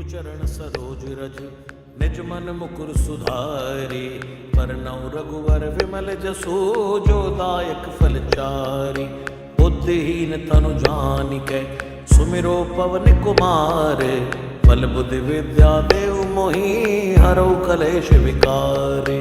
गुरु चरण सरोज रज निज मन मुकुर सुधारी। परनौ रघुवर विमल जसु जो दायक फल चारि। बुद्धिहीन तनु जानिकै सुमिरो पवन कुमार। बल बुद्धि विद्या देव मोहि हरौ कलेश विकार।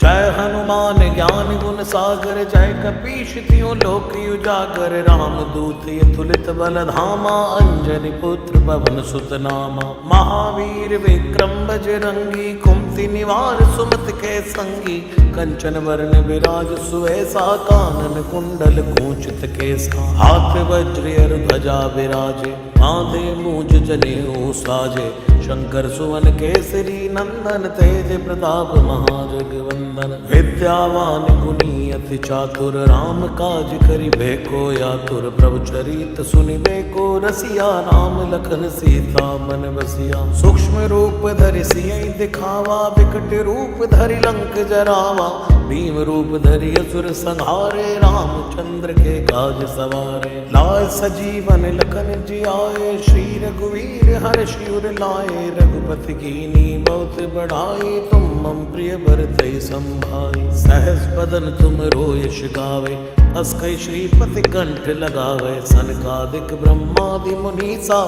जय हनुमान ज्ञान गुण सागर जय कपीश तिहुँ लोक उजागर। राम दूत अतुलित बल धामा अंजनी पुत्र पवन सुत नामा। महावीर विक्रम बजरंगी कुमति निवार सुमति के संगी। कंचन वरण विराज सुवेसा कानन कुंडल कुंचित केसा। हाथ वज्र ध्वजा विराजे माथे मूंज जनेऊ साजे। शंकर सुवन केसरी नंदन तेज प्रताप महाजगवंदन। विद्यावान गुणी अति चातुर राम काज करिबे को आतुर। प्रभु चरित सुनिबे को रसिया राम लखन सीता मन बसिया। सूक्ष्म रूप धरि सियहि दिखावा विकट रूप धरि लंक जरावा। भीम रूप धरि असुर संहारे रामचंद्र के काज सवारे। लाय सजीवन लखन जियाए श्री रघुवीर हर्षि उर लाए। रघुपति कीन्ही बहुत बढ़ाई तुम मम प्रिय भरतहि संभाई। सहस बदन तुम रोयस गावे अस कहि श्रीपति कंठ लगावे। सनकादिक ब्रह्मादि मुनीसा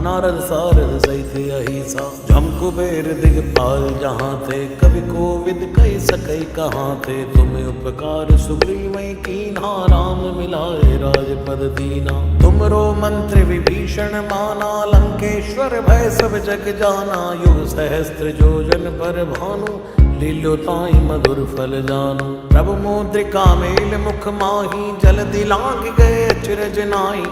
नारद सारद सहित अहिसा। जम कुबेर दिगपाल जहाँ थे कवि कोविद कहि सकहि कहाँ थे। तुम्हें उपकार सुग्रीवहि कीन्हा राम मिलाए राजपद दीना। तुमरो मंत्र विभीषण माना लंकेश्वर भय सब जग जाना। युग सहस्त्र जोजन पर भानु लील्यो ताहि मधुर फल जानु। प्रभु मुद्रिका मेल मुख माही जल्दी लांघ गए अचरज नाई।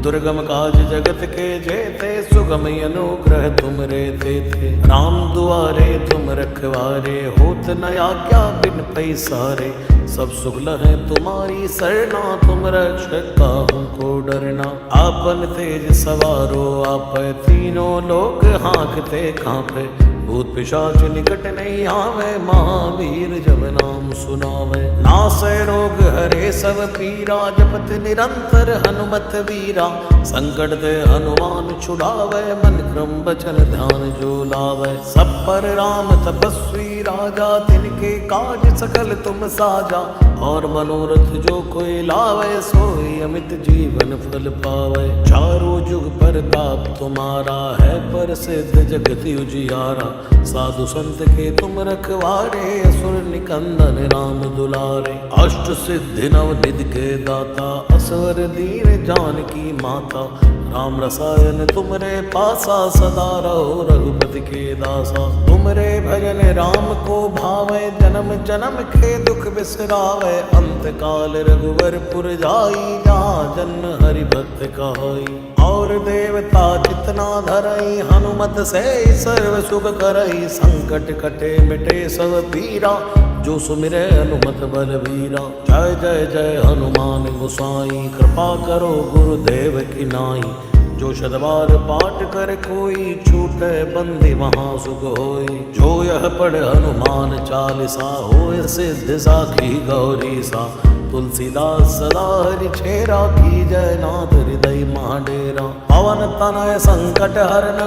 दुर्गम काज जगत के जेते सुगम अनुग्रह तुम रे थे। राम दुआरे तुम रखवारे होत न आज्ञा बिन पैसारे। सब सुख लहै तुम्हारी सरना तुम रक्षक काहू को डरना। आपन तेज सवारो आप तीनों लोग हाँकते कांपे। भूत पिशाच निकट नहीं आवे महावीर जब नाम सुनावे। नासै रोग हरे सब पीरा जपत निरंतर हनुमत वीरा। संकट ते हनुमान छुड़ावे मन क्रम बचन ध्यान जो लावे। सब पर राम तपस्वी राजा तिनके काज सकल तुम साजा। और मनोरथ जो कोई लावे सोई अमित जीवन फल पावे। चारों जुग परताप तुम्हारा है प्रसिद्ध जगत उजियारा। साधु संत के तुम रखवारे असुर निकंदन राम दुलारे। अष्ट सिद्धि नव निधि के दाता असवर दीन जानकी माता। राम रसायन तुमरे पासा सदा रहो रघुपति के दासा। तुमरे भजन राम को भावे जन्म जन्म के दुख बिसरावे। अंत काल रघुवर पुर जाई जहाँ जन्म हरि भक्त कहाई। और देवता जितना धरई हनुमत से सर्व सुख करई। संकट कटे मिटे सब पीरा जो सुमिरै हनुमत बलवीरा। जय जय जय हनुमान गोसाई कृपा करो गुरुदेव की नाई। जो शतबार पाठ कर कोई छूटे बंदी वहाँ सुख होई। जो यह पढ़ हनुमान चालीसा होय सिद्ध साखी गौरी सा। तुलसीदास सदा हरि छेरा की जय नाथ हृदय महाडेरा। पवन तनय संकट हरन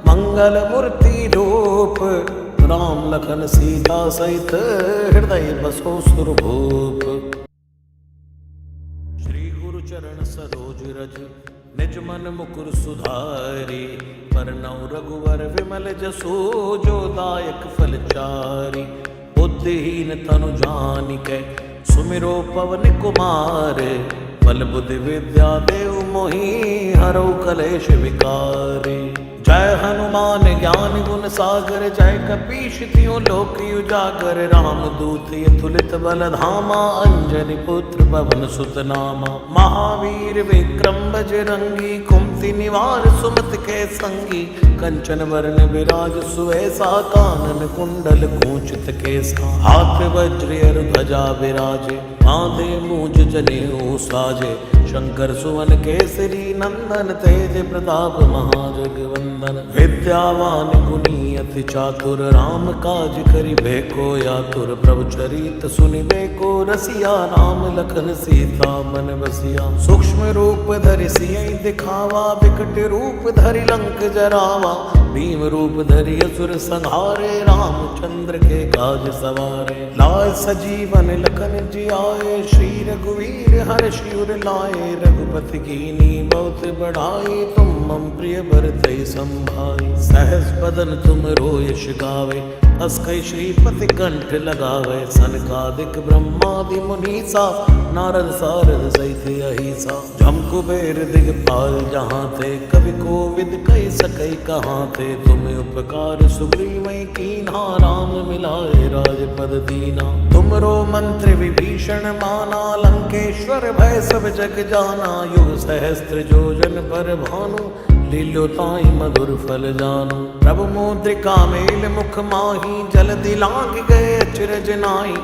मंगल मूर्ति रूप। राम लखन सीता सहित हृदय बसो सुरभूप। श्री गुरु चरण सरोज रज निज मन मुकुर सुधारी। परनौ रघुवर विमल जसु जो दायक फल चारि। बुद्धिहीन तनु जानिकै सुमिरो पवन कुमार। बल बुद्धि विद्या देव मोहि हरौ कलेश विकार। जय हनुमान ज्ञान गुण सागर जय कपीश तिहुँ लोक उजागर। राम दूत अतुलित बल धामा अंजनी पुत्र पवन सुत नामा। महावीर विक्रम बजरंगी कुमति निवार सुमति के संगी। कंचन वरण विराज सुवेसा कानन कुंडल कुंचित केसा। हाथ वज्र ध्वजा विराजे माथे मूंज जनेऊ साजे। शंकर सुवन केसरी नंदन तेज प्रताप महाजगवंदन। विद्यावान गुणी अति चातुर राम काज करिबे को आतुर। प्रभु चरित सुनिबे को रसिया राम लखन सीता मन बसिया। सूक्ष्म रूप धरि सियहि दिखावा विकट रूप धरि लंक जरावा। भीम रूप धरि असुर संहारे रामचंद्र के काज सवारे। लाए सजीवन लखन जियाए श्री रघुवीर हर्षि उर लाए। रघुपति कीनी बहुत बढ़ाई तुम मम प्रिय भरतहि संभाई। सहस बदन तुम रोयश गावे अस कई श्रीपति कंठ लगावे। सनकादिक ब्रह्मादि मुनीसा नारद सारद सहित अहिसा। जम कुबेर दिगपाल जहाँ थे कवि कोविद कही सकई कहाँ थे। तुम्हें उपकार सुग्रीवै कीन्हा राम मिलाए राजपद दीना। तुमरो मंत्र विभीषण माना लंकेश्वर भय सब जग जाना। युग सहस्त्र योजन पर भानु लीलो ताई मधुर फल जानु। प्रभु मुद्रिका मेल मुख माही जल्दी लांग गए अचरज नाई।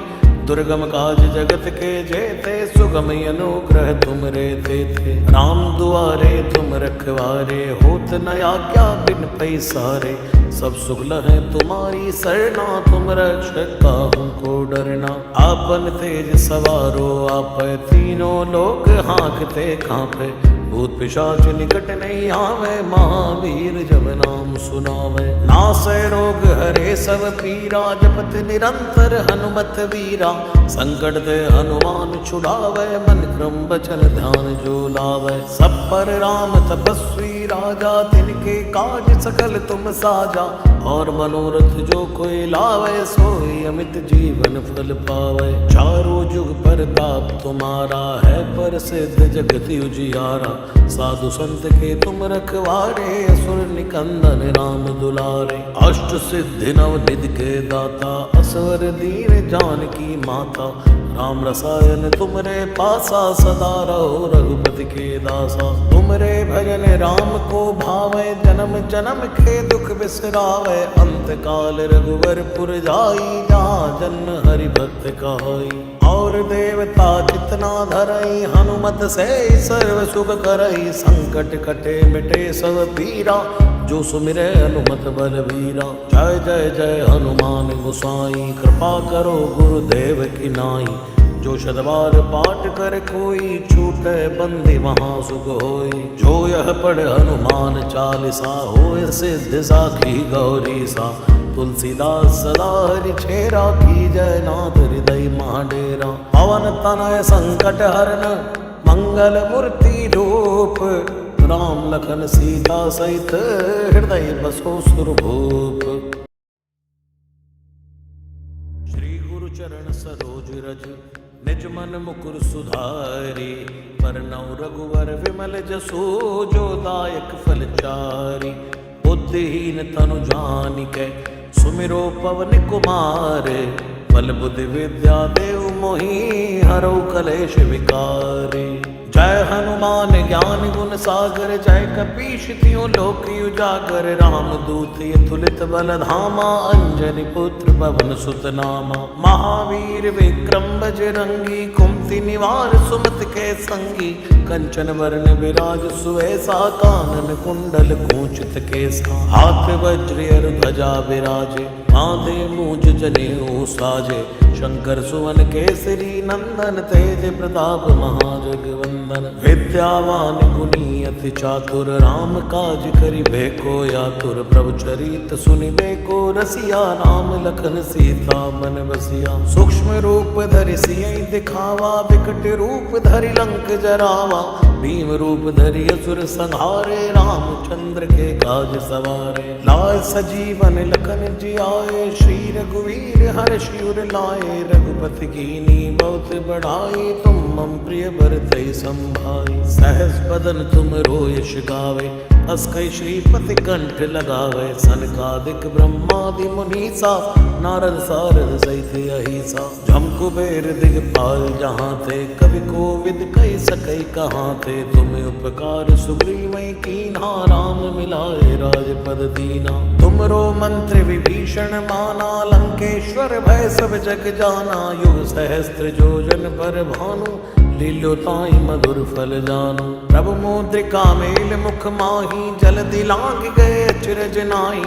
दुर्गम काज जगत के जेते सुगम अनुग्रह तुम रे थे। राम दुआरे तुम रखवारे होत न आज्ञा बिन पैसारे। सब सुख लहै तुम्हारी सरना तुम रक्षक काहू को डरना। आपन तेज सवारो आप तीनों लोक हाँकते कांपे। भूत पिशाच निकट नहीं आवे महावीर जब नाम सुनावे। नासै रोग हरे सब पीरा जपत निरंतर हनुमत वीरा। संकट ते हनुमान छुड़ावे मन क्रम बचन ध्यान जो लावे। सब पर राम तपस्वी राजा तिनके काज सकल तुम साजा। और मनोरथ जो कोई लावे सोई अमित जीवन फल पावे। चारों जुग परताप तुम्हारा है प्रसिद्ध जगत उजियारा। साधु संत के तुम रखवारे असुर निकंदन राम दुलारे। अष्ट सिद्धि नव निधि के दाता असवर दीन जानकी माता। राम रसायन तुमरे पासा सदा रहो रघुपति के दासा। तुमरे भजन राम को भावे जन्म जन्म के दुख बिसरावे। अंत काल रघुवर पुर जाई जहाँ जन्म हरि भक्त कहाई। और देवता जितना धरई हनुमत से सर्व सुख करई। संकट कटे मिटे सब पीरा जो सुमिरे हनुमत बलवीरा। जय जय जय हनुमान गोसाई कृपा करो गुरुदेव की नाई। जो शतबार पाठ कर कोई छूटे बंदी वहाँ सुख होई। जो यह पढ़ हनुमान चालीसा होए सिद्ध साखी गौरी सा। तुलसीदास सदा हरि छेरा की जय नाथ हृदय महाडेरा। पवन तनय संकट हरन मंगल मूर्ति रूप। राम लखन सीता सहित हृदय बसो सुरभूप। श्री गुरु चरण सरोज रज निज मन मुकुर सुधारी। परनौ रघुवर विमल जसो जो दायक फल चारि। बुद्धिहीन तनु जानिकै सुमिरो पवन कुमार। बल बुद्धि विद्या देव मोहि हरौ कलेश विकार। जय हनुमान ज्ञान गुण सागर जय कपीश तिहुँ लोक उजागर। राम दूत अतुलित बल धामा अंजनी पुत्र पवन सुत नामा। महावीर विक्रम बजरंगी कुमति निवार सुमति के संगी। कंचन वरण विराज सुवेसा कानन कुंडल कुंचित केसा। हाथ वज्र ध्वजा विराजे माथे मूंज जनेऊ साजे। शंकर सुवन केसरी नंदन तेज प्रताप महाजगवंदन। विद्यावान गुणी अति चातुर राम काज करिबे को आतुर। प्रभु चरित सुनिबे को रसिया राम लखन सीता मन बसिया। सूक्ष्म रूप धरि सियहि दिखावा विकट रूप धरि लंक जरावा। भीम रूप धरि असुर संहारे रामचंद्र के काज सवारे। लाए सजीवन लखन जियाए श्री रघुवीर हर्षि उर लाए। रघुपति कीनी बहुत बढ़ाई तुम मम प्रिय भरतहि संभाई। सहस बदन तुम रोयश गावे अस कई श्रीपति कंठ लगावे। सनकादिक ब्रह्मादि मुनीसा नारद सारद सहित अहिसा। जम कुबेर दिगपाल जहाँ थे कवि कोविद कही सकई कहाँ थे। तुम्हें उपकार सुग्रीवै कीन्हा राम मिलाए राजपद दीना। तुमरो मंत्र विभीषण माना लंकेश्वर भय सब जग जाना। युग सहस्त्र योजन पर भानु लीलो ताई मधुर फल जानु। प्रभु मुद्रिका मेल मुख माही जल्दी लांग गए अचरज नाई।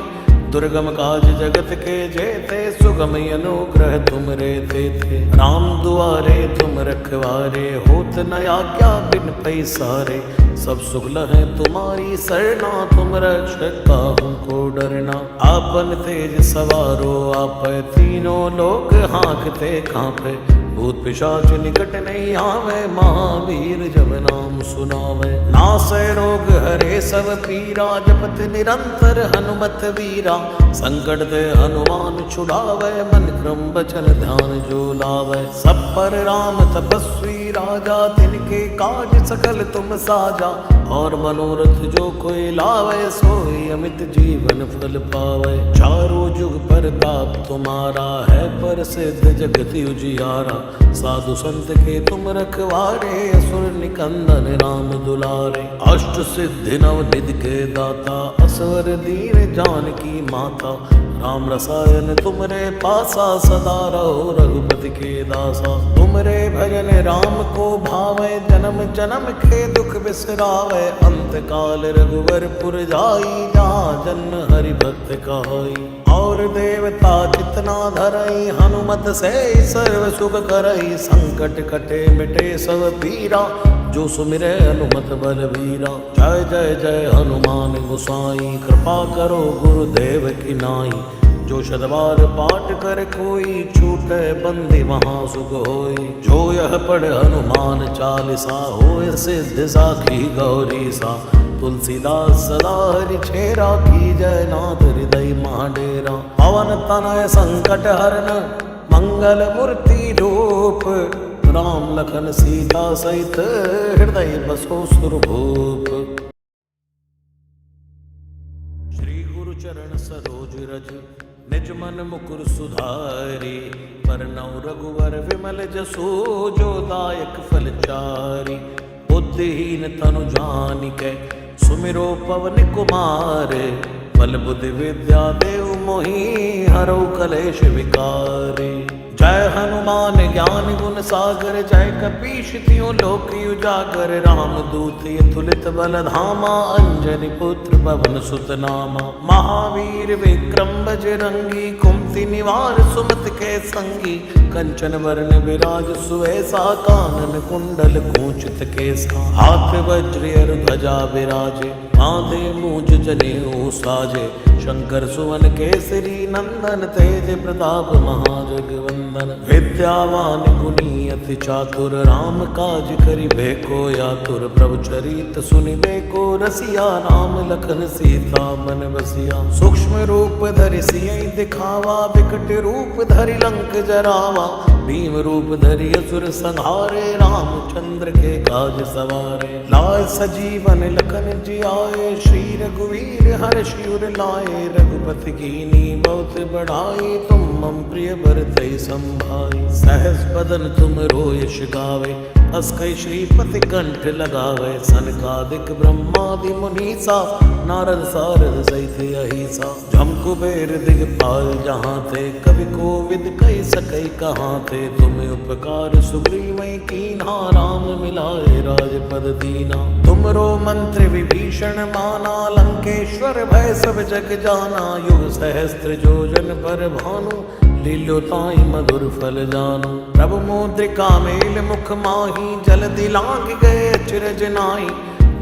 दुर्गम काज जगत के जेते, सुगम अनुग्रह तुम रे थे। राम दुआरे तुम रखवारे, होत न आज्ञा बिन पैसारे। सब सुख लहै तुम्हारी सरना, तुम रक्षक काहू को डरना। आपन तेज सवारो आप, तीनों लोग हाँकते कांपे। भूत पिशाच निकट नहीं आवे, महावीर जब नाम सुनावे। नासै रोग हरे सब पीरा, जपत निरंतर हनुमत वीरा। संकट ते हनुमान छुड़ावे, मन क्रम बचन ध्यान जो लावे। सब पर राम तपस्वी राजा, तिनके काज सकल तुम साजा। और मनोरथ जो कोई लावे, सोई अमित जीवन फल पावे। चारों जुग परताप तुम्हारा, है प्रसिद्ध जगत उजियारा। साधु संत के तुम रखवारे, असुर निकंदन राम दुलारे। अष्ट सिद्धि नव निधि के दाता, असवर दीन जानकी माता। राम रसायन तुमरे पासा, सदा रहो रघुपति के दासा। तुमरे भजन राम को भावे, जन्म जन्म के दुख बिसरावे। अंत काल रघुवर पुर जाई, जहाँ जन्म हरि भक्त कहाई। और देवता जितना धरई, हनुमत से सर्व सुख करई। संकट कटे मिटे सब पीरा, जो सुमिरे हनुमत बलवीरा। जय जय जय हनुमान गोसाई, कृपा करो गुरुदेव की नाई। जो शतवार पाठ कर कोई, छूटे बंदी वहाँ सुख होई। जो यह पढ़ हनुमान चालीसा, होय सिद्ध साखी गौरी सा। तुलसीदास सदा हरि छेरा, की जय नाथ हृदय महाडेरा। पवन तनय संकट हरन, मंगल मूर्ति रूप। राम लखन सीता सहित, हृदय बसो सुरभूप। श्री गुरु चरण सरोज रज, निज मन मुकुर सुधारी। परनौ रघुवर विमल जसु, जो दायक फल चारि। बुद्धिहीन तनु जानिकै, सुमिरो पवन कुमार। बल बुद्धि विद्या देव मोहि, हरौ कलेश विकार। जय हनुमान ज्ञान गुण सागर, जय कपीश तिहुँ लोक उजागर। राम दूत अतुलित बल धामा, अंजनी पुत्र पवन सुत नामा। महावीर विक्रम बजरंगी, कुमति निवार सुमति के संगी। कंचन वरण विराज सुवेसा, कानन कुंडल कुंचित केसा। हाथ वज्र और ध्वजा विराजे, कांधे मूंज जनेऊ साजे। शंकर सुवन केसरी नंदन, तेज प्रताप महाजगवंदन। विद्यावान गुणी अति चातुर, राम काज करिबे को आतुर। प्रभु चरित सुनिबे को रसिया, राम लखन सीता मन बसिया। सूक्ष्म रूप धरि सियहि दिखावा, विकट रूप धरि लंक जरावा। भीम रूप धरि असुर संहारे, रामचंद्र के काज सवारे। लाय सजीवन लखन जियाए, श्री रघुवीर हर्षि उर लाए। रघुपति कीनी बहुत बढ़ाई, तुम मम प्रिय भरतहि संभाई। सहस बदन तुम रोयश गावे, अस्कै श्रीपति कंठ लगावे। सनकादिक ब्रह्मादि मुनीसा, नारद सारद सहित अहिसा। जम कुबेर दिगपाल जहाँ थे, कवि कोविद कहि सकै कहाँ थे। तुम उपकार सुग्रीवै कीन्हा, राम मिलाए राजपद दीना। तुमरो मंत्र विभीषण माना, लंकेश्वर भय सब जग जाना। युग सहस्त्र जोजन पर भानु, लील्यो ताहि मधुर फल जानू। प्रभु मुद्रिका मेल मुख माही, जल दिलांग गए अचरज नाई।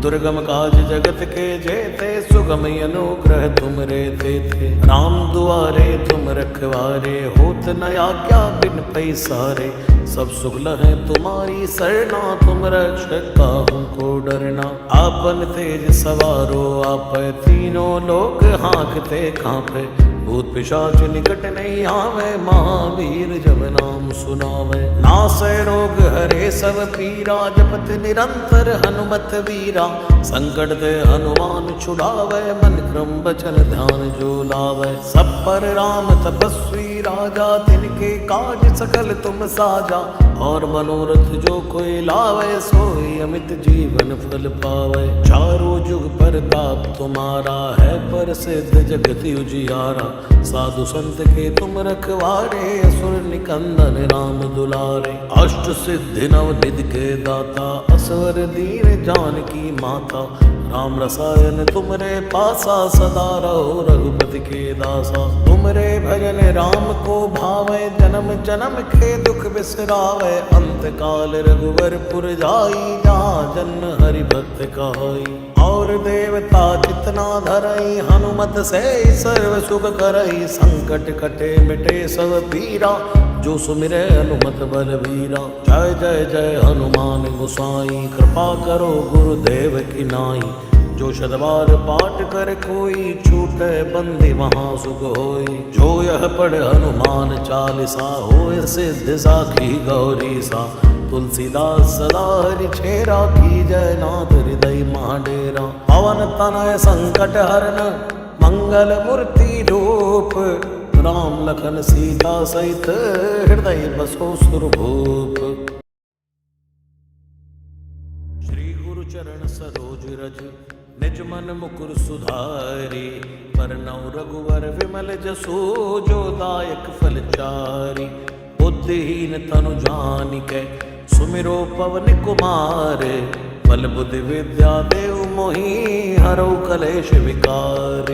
दुर्गम काज जगत के जेते, सुगम अनुग्रह तुम रे थे। राम दुआरे तुम रखवारे, होत न आज्ञा बिन पैसारे। सब सुख लहै तुम्हारी सरना, तुम रक्षक काहू को डरना। आपन तेज सवारो आप, तीनों लोग हाँकते कांपे। भूत पिशाच निकट नहीं आवे, महावीर जब नाम सुनावे। नासै रोग हरे सब पीरा, जपत निरंतर हनुमत वीरा। संकट ते हनुमान छुड़ावे, मन क्रम बचन ध्यान जो लावे। सब पर राम तपस्वी राजा, तिनके काज सकल तुम साजा। और मनोरथ जो कोई लावे, सोई अमित जीवन फल पावे। चारों जुग परताप तुम्हारा, है प्रसिद्ध जगत उजियारा। साधु संत के तुम रखवारे, असुर निकंदन राम दुलारे। अष्ट सिद्धि नव निधि के दाता, असवर दीन जानकी माता। राम रसायन तुमरे पासा, सदा रहो रघुपति के दासा। तुमरे भजन राम को भावे, जन्म जन्म के दुख बिसरावे। अंत काल रघुवर पुर जाई, जहाँ जन्म हरि भक्त कहाई। और देवता जितना धरई, हनुमत से सर्व सुख करई। संकट कटे मिटे सब पीरा, जो सुमिरे हनुमत बलवीरा। जय जय जय हनुमान गोसाई, कृपा करो गुरुदेव की नाई। जो शतबार पाठ कर कोई, छूटे बंदी महा सुख होई। जो यह पढ़ हनुमान चालीसा, होय सिद्ध साखी गौरी सा। तुलसीदास सदा हरि छेरा, की जय नाथ हृदय महाडेरा। पवन तनय संकट हरन, मंगल मूर्ति रूप। राम लखन सीता सहित, हृदय बसो सुरभूप। श्री गुरु चरण सरोज रज, निज मन मुकुर सुधारी। परनौ रघुवर विमल जसु, जो दायक फल चारि। बुद्धिहीन तनु जानिकै, सुमिरो पवन कुमार। बल बुद्धि विद्या देव मोहि, हरौ कलेश विकार।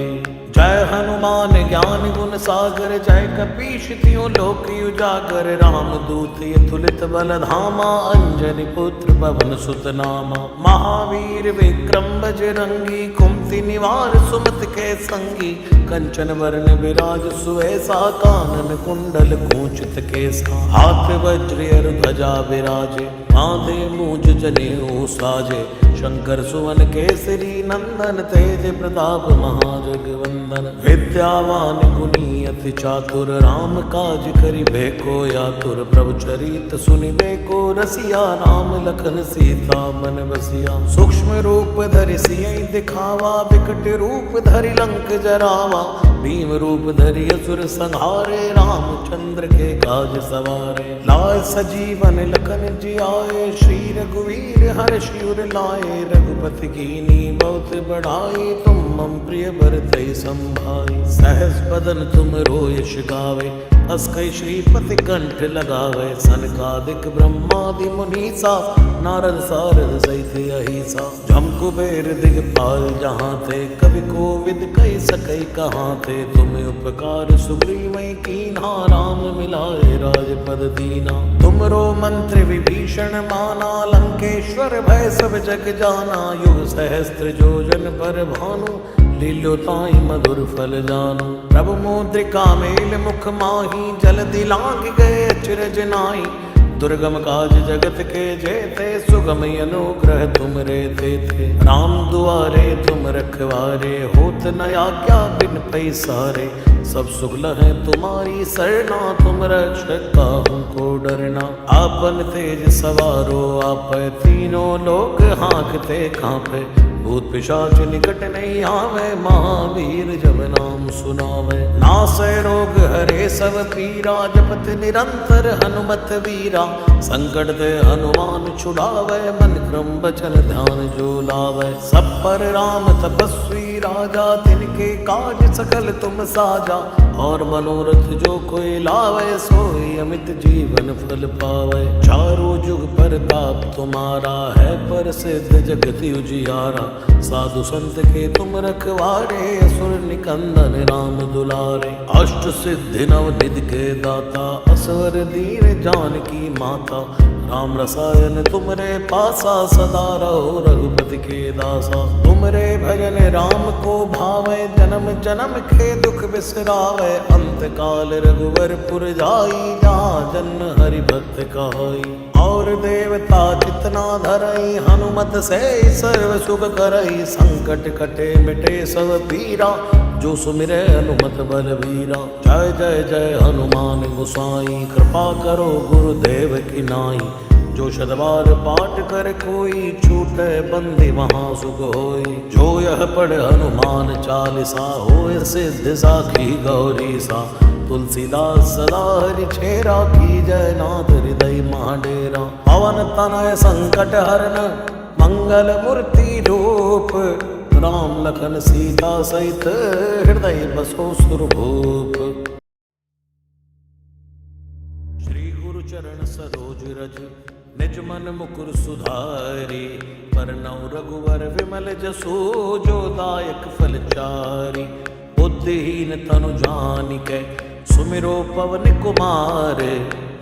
जय हनुमान ज्ञान गुण सागर, जय कपीश तिहुँ लोक उजागर। राम दूत अतुलित बल धामा, अंजनी पुत्र पवन सुत नामा। महावीर विक्रम बजरंगी, कुमति निवार सुमति के संगी। कंचन वरण विराज सुवेसा, कानन कुंडल कुंचित केसा। हाथ वज्र ध्वजा विराजे, कांधे मूंज जनेऊ साजे। शंकर सुवन केसरी नंदन, तेज प्रताप महाजगवंदन। विद्यावान गुणी अति चातुर, राम काज करिबे को आतुर। प्रभु चरित सुनिबे को रसिया, राम लखन सीता मन बसिया। सूक्ष्म रूप धरि सियहि दिखावा, विकट रूप धरि लंक जरावा। भीम रूप धरि असुर संहारे, रामचंद्र के काज सवारे। लाय सजीवन लखन जियाए, श्री रघुवीर हर्षि उर लाए। रघुपति कीन्ही बहुत बढ़ाई, तुम मम प्रिय भरतहि संभाई। सहस बदन तुम रोयस गावे, अस कहि श्रीपति कंठ लगावे। सनकादिक ब्रह्मादि मुनीसा, नारद सारद सहित अहिसा। जम कुबेर दिगपाल जहाँ थे, कवि कोविद कहि सकहि कहाँ थे। तुम उपकार सुग्रीवहि कीन्हा, राम मिलाए राजपद दीना। तुमरो मंत्र विभीषण माना, लंकेश्वर भय सब जग जाना। युग सहस्त्र योजन पर भानु, लील्यो ताहि मधुर फल जानु। प्रभु मुद्रिका मेल मुख माही, जल्दी लांघ गए अचरज नाई। दुर्गम काज जगत के जेते, सुगम अनुग्रह तुम रे थे। राम दुआरे तुम रखवारे, होत न आज्ञा बिन पैसारे। सब सुख लहै तुम्हारी सरना, तुम रक्षक काहू को डरना। आपन तेज सवारो आपै, तीनों लोक हाँकते कांपै। भूत पिशाच निकट नहीं आवे, महावीर जब नाम सुनावे। नासै रोग हरे सब पीरा, जपत निरंतर हनुमत वीरा। संकट ते हनुमान छुड़ावे, मन क्रम बचन ध्यान जो लावे। सब पर राम तपस्वी राजा, तिनके काज सकल तुम साजा। और मनोरथ जो कोई लावे, सोई अमित जीवन फल पावे। चारों जुग परताप तुम्हारा है, प्रसिद्ध जगत उजियारा। साधु संत के तुम रखवारे, असुर निकंदन राम दुलारे। अष्ट सिद्धि नव निधि के दाता, असवर दीन जानकी माता। राम रसायन तुमरे पासा, सदा रहो रघुपति के दासा। तुमरे भजन राम को भावे, जन्म जन्म के दुख बिसरावे। अंत काल रघुवर पुर जाई, जहाँ जन्म हरि भक्त कहाई। और देवता जितना धरई, हनुमत से सर्व सुख करई। संकट कटे मिटे सब पीरा, जो सुमिरे हनुमत बलवीरा। जय जय जय हनुमान गोसाई, कृपा करो गुरुदेव की नाई। जो शतबार पाठ कर कोई, छूटे बंदी महा सुख होई। जो यह पढ़ हनुमान चालीसा, होय सिद्ध साखी गौरी सा। तुलसीदास सदा हरि छेरा, की जय नाथ हृदय महाडेरा। पवन तनय संकट हरन, मंगल मूर्ति रूप। राम लखन सीता सहित, हृदय बसो सुरभूप। श्री गुरु चरण सरोज रज, निज मन मुकुर सुधारी, परनौ रघुवर विमल जसु, जो दायक फल चारि। बुद्धिहीन तनु जानिकै, सुमिरो पवन कुमार।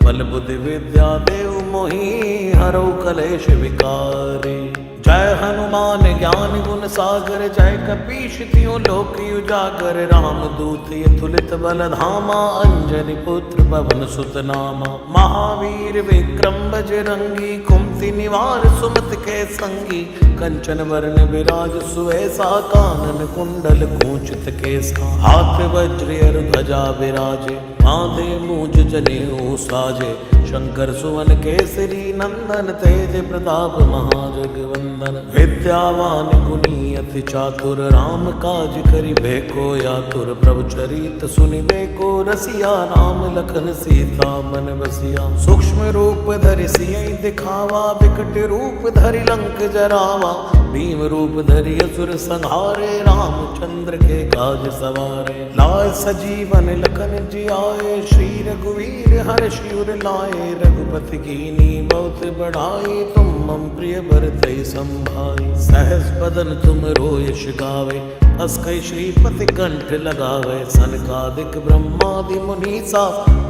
बल बुद्धि विद्या देव मोहि, हरौ कलेश विकारी। जय हनुमान ज्ञान गुण सागर, जय कपीश तिहुँ लोक उजागर। राम दूत अतुलित बल धामा, अंजनी पुत्र पवन सुत नामा। महावीर विक्रम बजरंगी, कुमति निवार सुमति के संगी। कंचन वरण विराज सुवेसा, कानन कुंडल कुंचित केसा। हाथ वज्र और ध्वजा विराजे, कांधे मूज जनेऊ साजे। शंकर सुवन केसरी नंदन, तेज प्रताप महाजगवंदन। विद्यावान गुणी अति चातुर, राम काज करिबे को आतुर। प्रभु चरित सुनिबे को रसिया, राम लखन सीता मन बसिया। सूक्ष्म रूप धरि सियहि दिखावा, विकट रूप धरि लंक जरावा। भीम रूप धरि असुर संहारे, रामचंद्र के काज सवारे। लाय सजीवन लखन जियाए, श्री रघुवीर हर्षि उर लाए। रघुपति कीन्ही बहुत बढ़ाई, तुम मम प्रिय भरतहि संभाई। सहस बदन तुम यश गावे, अस कई श्रीपति कंठ लगावे। सनकादिक ब्रह्मादि मुनीसा,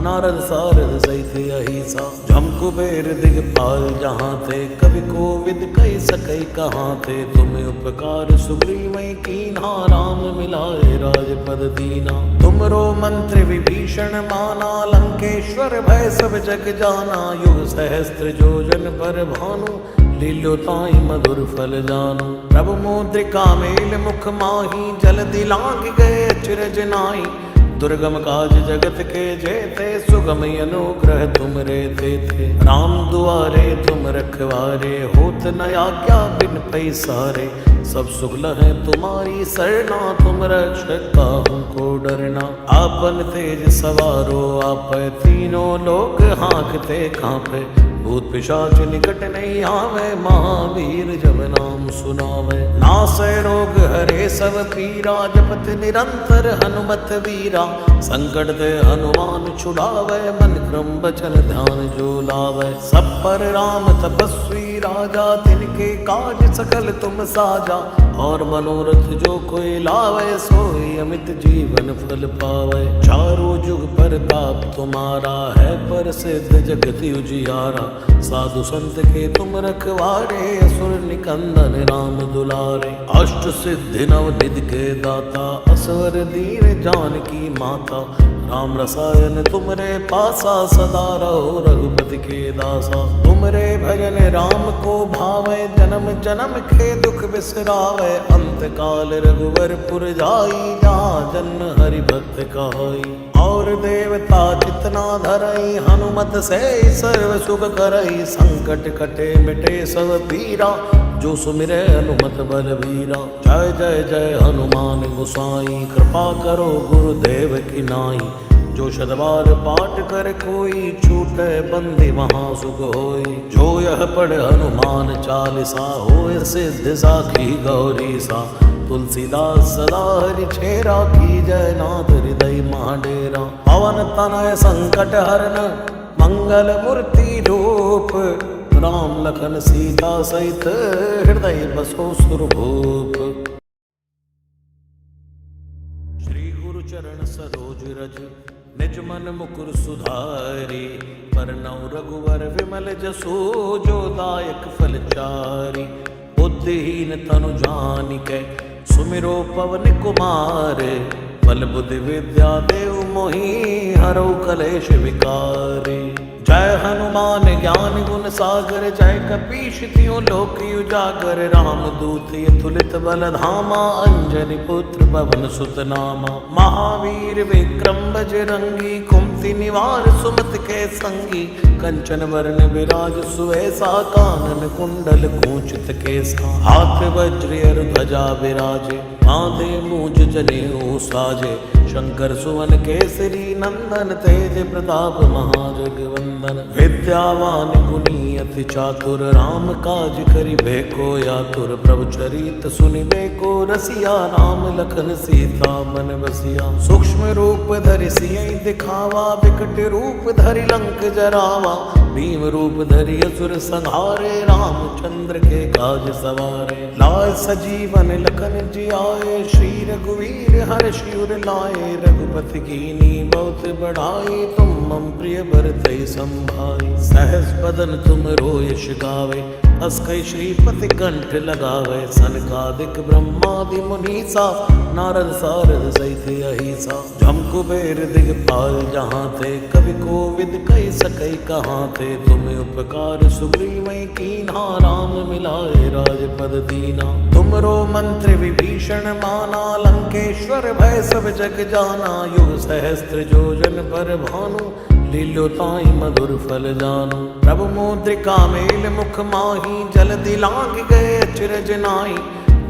नारद सारद सहित अहिसा। जम कुबेर दिगपाल जहाँ थे, कवि कोविद कहि सकै कहाँ थे। तुम उपकार सुग्रीवै कीन्हा, राम मिलाए राजपद दीना। तुमरो मंत्र विभीषण माना, लंकेश्वर भय सब जग जाना। युग सहस्त्र योजन पर भानु, लील्यो ताहि मधुर फल जानू। प्रभु मुद्रिका मेल मुख माही, जल्दी लांघ गए अचरज नाई। दुर्गम काज जगत के जेते, सुगम अनुग्रह तुम रे थे। राम दुआरे तुम रखवारे, होत न आज्ञा बिन पैसारे। सब सुख लहै तुम्हारी सरना, तुम रक्षक काहू को डरना। आपन तेज सवारो आपै, तीनों लोक हाँकते कांपै। भूत पिशाच निकट नहीं आवे, महावीर जब नाम सुनावे। नासै रोग हरे सब पीरा, जपत निरंतर हनुमत वीरा। संकट ते हनुमान छुड़ावे, मन क्रम बचन ध्यान जो लावे। सब पर राम तपस्वी राजा, तिनके काज सकल तुम साजा। और मनोरथ जो कोई लावे, सोई अमित जीवन फल पावे। चारों जुग परताप तुम्हारा है, प्रसिद्ध जगत उजियारा। साधु संत के तुम रखवारे, असुर निकंदन राम दुलारे। अष्ट सिद्धि नव निधि के दाता, असवर दीन जानकी माता। राम रसायन तुमरे पासा, सदा रहो रघुपति के दासा। तुमरे भजन राम को भावे, जन्म जन्म के दुख बिसरावे। अंत काल रघुवर पुर जाई, जहाँ जन्म हरि भक्त कहाई। और देवता जितना धरई, हनुमत से सर्व सुख करई। संकट कटे मिटे सब पीरा, जो सुमिरै हनुमत बलवीरा। जय जय जय हनुमान गोसाई, कृपा करो गुरुदेव की नाई। जो शतबार पाठ कर कोई, छूटे बंदी महा सुख होई। जो यह पढ़ हनुमान चालीसा, होय सिद्धि साखी गौरी सा। तुलसीदास सदा हरि छेरा, की जय नाथ हृदय महाडेरा। पवन तनय संकट हरन, मंगल मूर्ति रूप। राम लखन सीता सहित, हृदय बसो सुरभूप। श्री गुरु चरण सरोज रज, निज मन मुकुर सुधारी। परनौ रघुवर विमल जसु, जो दायक फल चारि। बुद्धिहीन तनु जानिकै, सुमिरो पवन कुमार। बल बुद्धि विद्या देव मोहि, हरौ कलेश विकारी। जय हनुमान ज्ञान गुण सागर, जय कपीश तिहुँ लोक उजागर। राम दूत अतुलित बल धामा, अंजनी पुत्र पवन सुत नामा। महावीर विक्रम बजरंगी, कुमति निवार सुमति के संगी। कंचन वरण विराज सुवेसा, कानन कुंडल कुंचित केसा। हाथ वज्र और ध्वजा विराजे, कांधे मूज जनेऊ साजे। शंकर सुवन केसरी नंदन, तेज प्रताप महाजगवंदन। विद्यावान गुणी अति चातुर राम काज करिबे को यातुर प्रभु चरित सुनिबे को रसिया राम लखन सीता मन बसिया सूक्ष्म रूप धरि सियहि दिखावा विकट रूप धरि लंक जरावा भीम रूप धरि असुर संहारे रामचंद्र के काज सवारे लाए सजीवन लखन जियाए श्री रघुवीर हर्षि उर लाए रघुपति कीनी बहुत बढ़ाई तुम मम प्रिय भरतहि संभाई सहस बदन तुम रोयश गावे अस कई श्रीपति कंठ लगावे सनकादिक ब्रह्मादि मुनीसा नारद सारद सहित अहिसा जम कुबेर दिगपाल जहाँ थे कवि कोविद कही सकई कहाँ थे तुम्हें उपकार सुग्रीवै कीन्हा राम मिलाए राजपद दीना तुमरो मंत्र विभीषण माना लंकेश्वर भय सब जग जाना युग सहस्त्र जोजन पर भानु लीलो ताई मधुर फल जानो प्रभु मुद्रिका मेल मुख माही जल्दी लांग गए अचरज नाई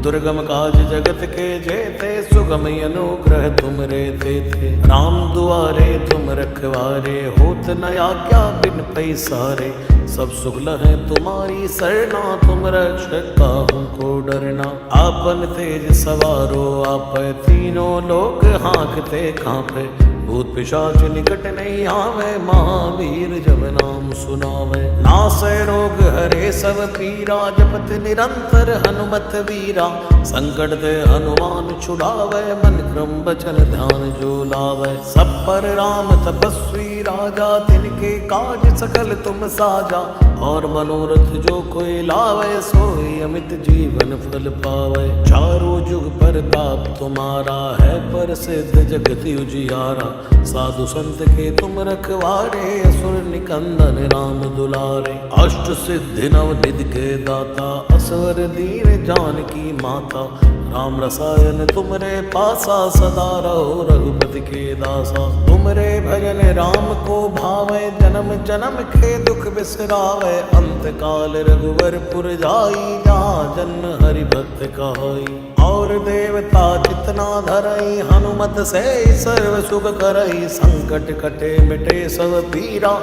दुर्गम काज जगत के जेते सुगम अनुग्रह तुम रे थे राम दुआरे तुम रखवारे होत न आज्ञा बिन पैसारे सब सुख लहै तुम्हारी सरना तुम रक्षक काहू को डरना आपन तेज सवारो आप तीनों लोक हाँकते कांपे भूत पिशाच निकट नहीं आवे महावीर जब नाम सुनावे नासै रोग हरे सब पीरा जपत निरंतर हनुमत वीरा संकट ते हनुमान छुड़ावे मन क्रम बचन ध्यान जो लावे सब पर राम तपस्वी राजा तिनके काज सकल तुम साजा और मनोरथ जो कोई लावे सोई अमित जीवन फल पावे चारों जुग प्रताप तुम्हारा है पर सिद्ध जगत उजियारा साधु संत के तुम रखवारे असुर निकंदन राम दुलारे अष्ट सिद्धि नव निधि के दाता असवर दीन जानकी माता राम रसायन तुमरे पासा सदा रहो रघुपति के दासा तुमरे भजन राम को भावे जन्म जन्म के दुख बिसरावे अंत काल रघुवर पुर जाई जहाँ जन्म हरि भक्त कहाई और देवता जितना धरई हनुमत से सर्व सुख करई संकट कटे मिटे सब पीरा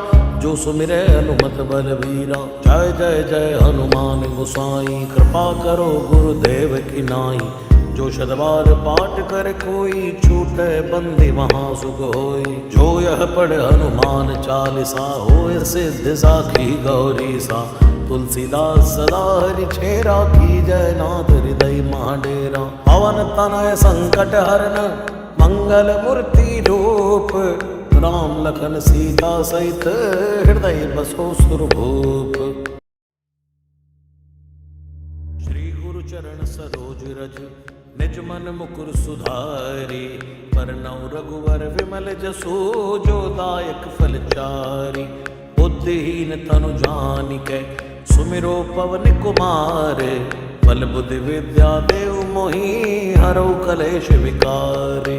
जो सुमिरे हनुमत बलवीरा जय जय जय हनुमान गोसाई कृपा करो गुरुदेव की नाई जो शतवार पाठ कर कोई छूटे बंदी वहाँ सुख होई जो यह पढ़ हनुमान चालीसा होय सिद्ध साखी गौरी सा तुलसीदास सदा हरि छेरा की जय नाथ हृदय महाडेरा पवन तनय संकट हरन मंगल मूर्ति रूप राम लखन सीता सहित हृदय बसो सुरभूप श्री गुरु चरण सरोज रज निज मन मुकुर सुधारी परनौ रघुवर विमल जसो जो दायक फल चारी बुद्धिहीन तनु जानिकै सुमिरो पवन कुमार बल बुद्धि विद्या देव मोहि हरौ कलेश विकारी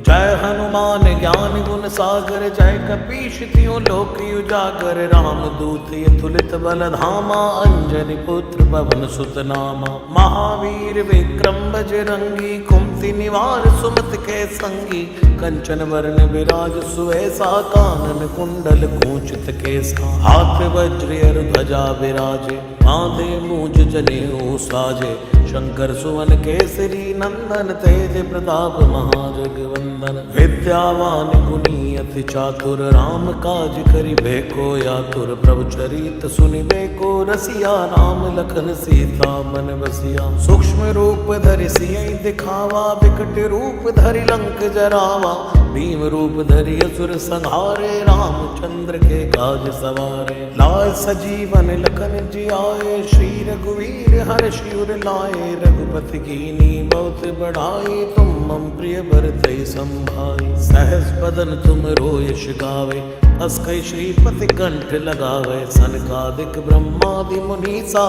जय हनुमान ज्ञान गुण सागर जय कपीश तियों लोक उजागर राम दूत अतुलित बल धामा अंजनी पुत्र पवन सुत नामा महावीर विक्रम बजरंगी कुमति निवार सुमत के संगी कंचन वर्ण विराज सुवेसा कानन कुंडल कुंचित केसा हाथ वज्र ध्वजा विराजे माथे मूंज जनेऊ साजे शंकर सुवन केसरी नंदन तेज प्रताप महाजगवंदन विद्यावान गुणी अति चातुर राम काज करिबे को यातुर प्रभु चरित सुनिबे को रसिया राम लखन सीता मन बसिया सूक्ष्म रूप धरि सियहि दिखावा विकट रूप धरि लंक जरावा भीम रूप धरि असुर संहारे रामचंद्र के काज सवारे लाए सजीवन लखन जियाए श्री रघुवीर हर्षि उर लाए रघुपति कीनी बहुत बढ़ाई तुम मम प्रिय भरतहि संभाई सहस बदन तुम रोयश गावे अस कई श्रीपति कंठ लगावे सनकादिक ब्रह्मादि मुनीसा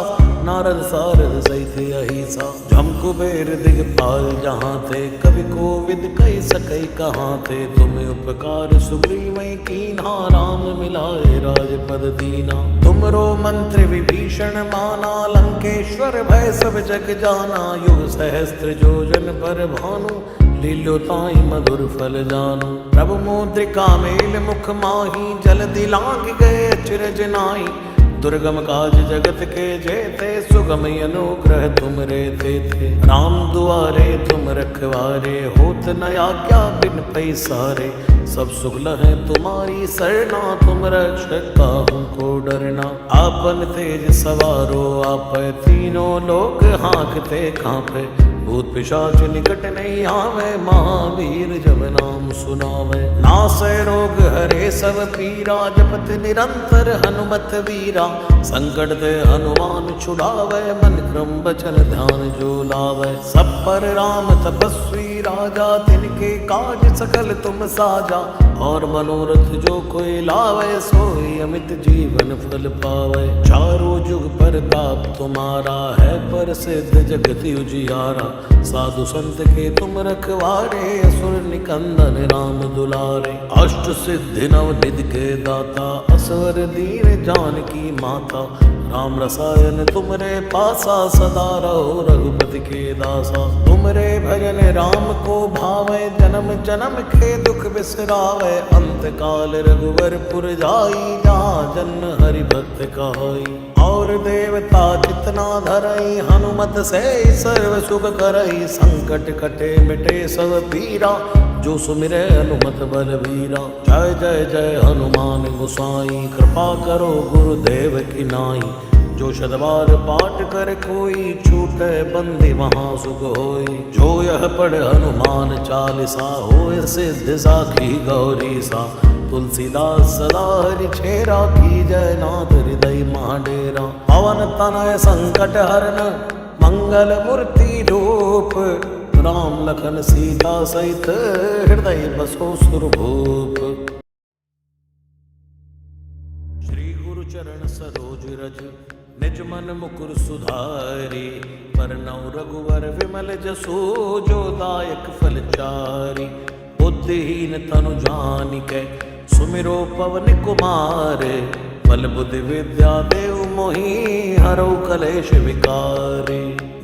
नारद सारद सहित अहिसा जम कुबेर दिगपाल जहाँ थे कवि कोविद कही सकई कहाँ थे तुम्हें उपकार सुग्रीवै कीन्हा राम मिलाए राजपद दीना तुमरो मंत्र विभीषण माना लंकेश्वर भय सब जग जाना युग सहस्त्र जोजन पर भानु लीलो ताई मधुर फल जानो प्रभु मुद्रिका मेल मुख माही जल्दी लांग गए अचरज नाई दुर्गम काज जगत के जेते, सुगम अनुग्रह तुम रे थे। राम दुआरे तुम रखवारे, होत न आज्ञा बिन पैसारे। सब सुख लहै तुम्हारी सरना, तुम रक्षक काहू को डरना। आपन तेज सवारो आप, तीनों लोग हाँकते कांपे। भूत पिशाच निकट नहीं आवे, महावीर जब नाम सुनावे। नासै रोग हरे सब पीरा, जपत निरंतर हनुमत वीरा। संकट ते हनुमान छुड़ावे, मन क्रम बचन ध्यान जो लावे। सब पर राम तपस्वी राजा, तिनके काज सकल तुम साजा। और मनोरथ जो कोई लावे, सोई अमित जीवन फल पावे। चारों जुग परताप तुम्हारा है, प्रसिद्ध जगत उजियारा। साधु संत के तुम रखवारे, असुर निकंदन राम दुलारे। अष्ट सिद्धि नव निधि के दाता, असवर दीन जानकी माता। राम रसायन तुमरे पासा, सदा रहो रघुपति के दासा। तुमरे भजन राम को भावे, जन्म जन्म के दुख बिसरावे। अंत काल रघुवर पुर जाई, जहाँ जन हरि भक्त कहाई। और देवता जितना धरई, हनुमत से सर्व सुख करई। संकट कटे मिटे सब पीरा, जो सुमिरे हनुमत बलवीरा। जय जय जय हनुमान गोसाई, कृपा करो गुरुदेव की नाई। जो शतवार पाठ कर कोई, छूटे बंदी वहाँ सुख होई। जो यह पढ़ हनुमान चालीसा, होए सिद्ध साखी गौरी सा। तुलसीदास सदा हरि छेरा, की जय नाथ हृदय महाडेरा। पवन तनय संकट हरन, मंगल मूर्ति रूप। राम लखन सीता सहित, हृदय बसो सुरभूप। श्री गुरु चरण सरोज रज, निज मन मुकुर सुधारी। परनौ रघुवर विमल जसु, जो दायक फल चारि। बुद्धिहीन तनु जानिकै, सुमिरो पवन कुमार। बल बुद्धि विद्या देव मोहि, हरौ कलेश विकार।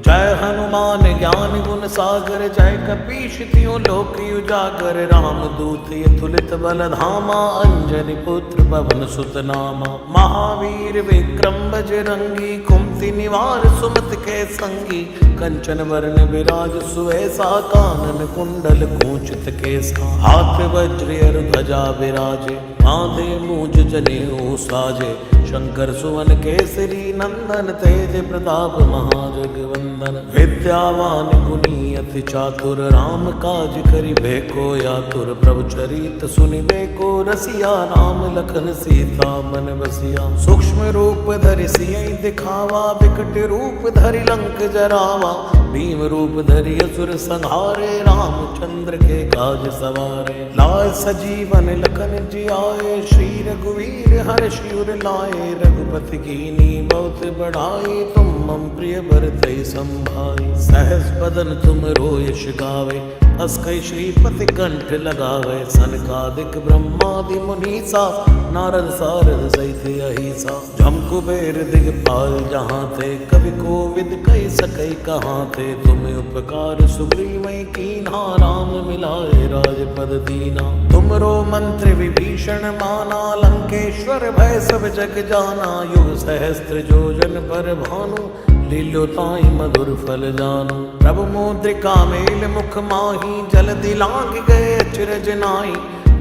जय हनुमान ज्ञान गुण सागर, जय कपीश तिहुँ लोक उजागर। राम दूत अतुलित बल धामा, अंजनी पुत्र पवन सुत नामा। महावीर विक्रम बजरंगी, कुमति निवार सुमति के संगी। कंचन वरण विराज सुवेसा, कानन कुंडल कुंचित केसा। हाथ वज्र और ध्वजा विराजे, कांधे मूंज जनेऊ साजे। शंकर सुवन केसरी नंदन, तेज प्रताप महाजगवंदन। विद्यावान गुणी अति चातुर, राम काज करिबे को आतुर। प्रभु चरित सुनिबे को रसिया, राम लखन सीता मन बसिया। सूक्ष्म रूप धरि सियहि दिखावा, विकट रूप धरि लंक जरावा। भीम रूप धरि असुर संहारे, रामचंद्र के काज सवारे। लाय सजीवन लखन जियाए, श्री रघुवीर हर्षि उर लाए। रघुपति कीनी बहुत बढ़ाई, तुम मम प्रिय भरतहि संभाई। सहस बदन तुम रोयश गावे, अस कई श्रीपति कंठ लगावे। सनकादिक ब्रह्मादि मुनीसा, नारद सारद सहित अहिसा। जम कुबेर दिगपाल जहाँ थे, कवि कोविद कहि सकै कहाँ थे। तुम उपकार सुग्रीवै कीन्हा, राम मिलाए राजपद दीना। तुमरो मंत्र विभीषण माना, लंकेश्वर भय सब जग जाना। युग सहस्त्र जोजन पर भानु, लील्यो ताहि मधुर फल जानू। प्रभु मुद्रिका मेल मुख माही, जल दिलांग गए अचरज नाई।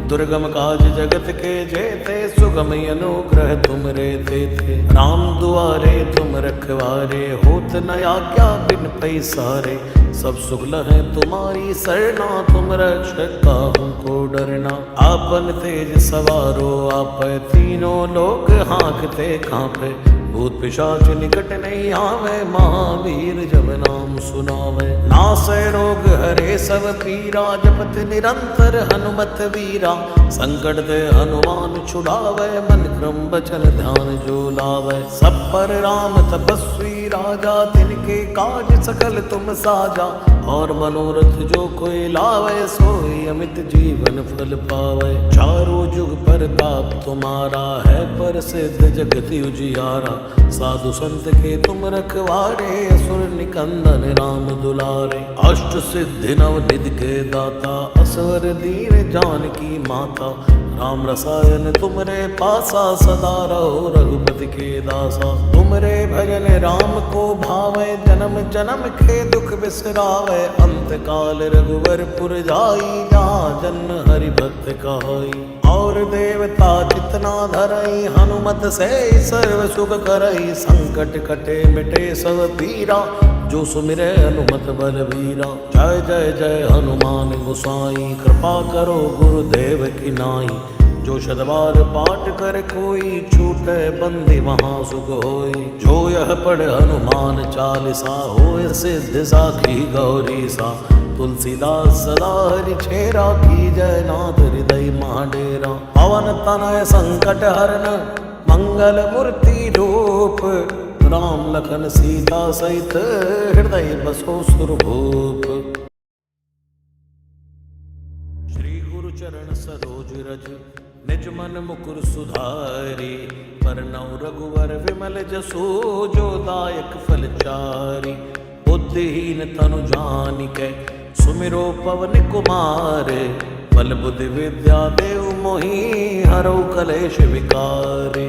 दुर्गम काज जगत के जेते, सुगम अनुग्रह तुम रे थे। राम दुआरे तुम रखवारे, होत न आज्ञा बिन पैसारे। सब सुख लहै तुम्हारी सरना, तुम रक्षक काहू को डरना। आपन तेज सवारो आप, तीनों लोग हाँकते कांपे। भूत पिशाच निकट नहीं आवे, महावीर जब नाम सुनावे। नासै रोग हरे सब पीरा, जपत निरंतर हनुमत वीरा। संकट ते हनुमान छुड़ावे, मन क्रम बचन ध्यान जो लावे। सब पर राम तपस्वी राजा, तिनके काज सकल तुम साजा। और मनोरथ जो कोई लावे, सोई अमित जीवन फल पावे। चारों जुग परताप तुम्हारा है, प्रसिद्ध जगत उजियारा। साधु संत के तुम रखवारे, असुर निकंदन राम दुलारे। अष्ट सिद्धि नव निधि के दाता, असवर दीन जानकी माता। राम रसायन तुमरे पासा, सदा रहो रघुपति के दासा। तुमरे भजन राम को भावे, जन्म जन्म के दुख बिसरावे। अंत काल रघुवर पुर जाई, जहाँ जन्म हरि भक्त कहाई। और देवता जितना धरई, हनुमत से सर्व सुख करई। संकट कटे मिटे सब पीरा, जो सुमिरे हनुमत बलवीरा। जय जय जय हनुमान गोसाई, कृपा करो गुरुदेव की नाई। जो शतबार पाठ कर कोई, छूटे बंदी वहाँ सुख होई। जो यह पढ़ हनुमान चालीसा, होय सिद्ध साखी गौरी सा। तुलसीदास सदा हरि छेरा, की जय नाथ हृदय महाडेरा। पवन तनय संकट हरन, मंगल मूर्ति रूप। राम लखन सीता सहित, हृदय बसो सुरभूप। श्री गुरु चरण सरोज रज, निज मन मुकुर सुधारी। परनौ रघुवर विमल जसु, जो दायक फल चारि। बुद्धिहीन तनु जानिकै, सुमिरो पवन कुमार। बल बुद्धि विद्या देव मोहि, हरौ कलेश विकार।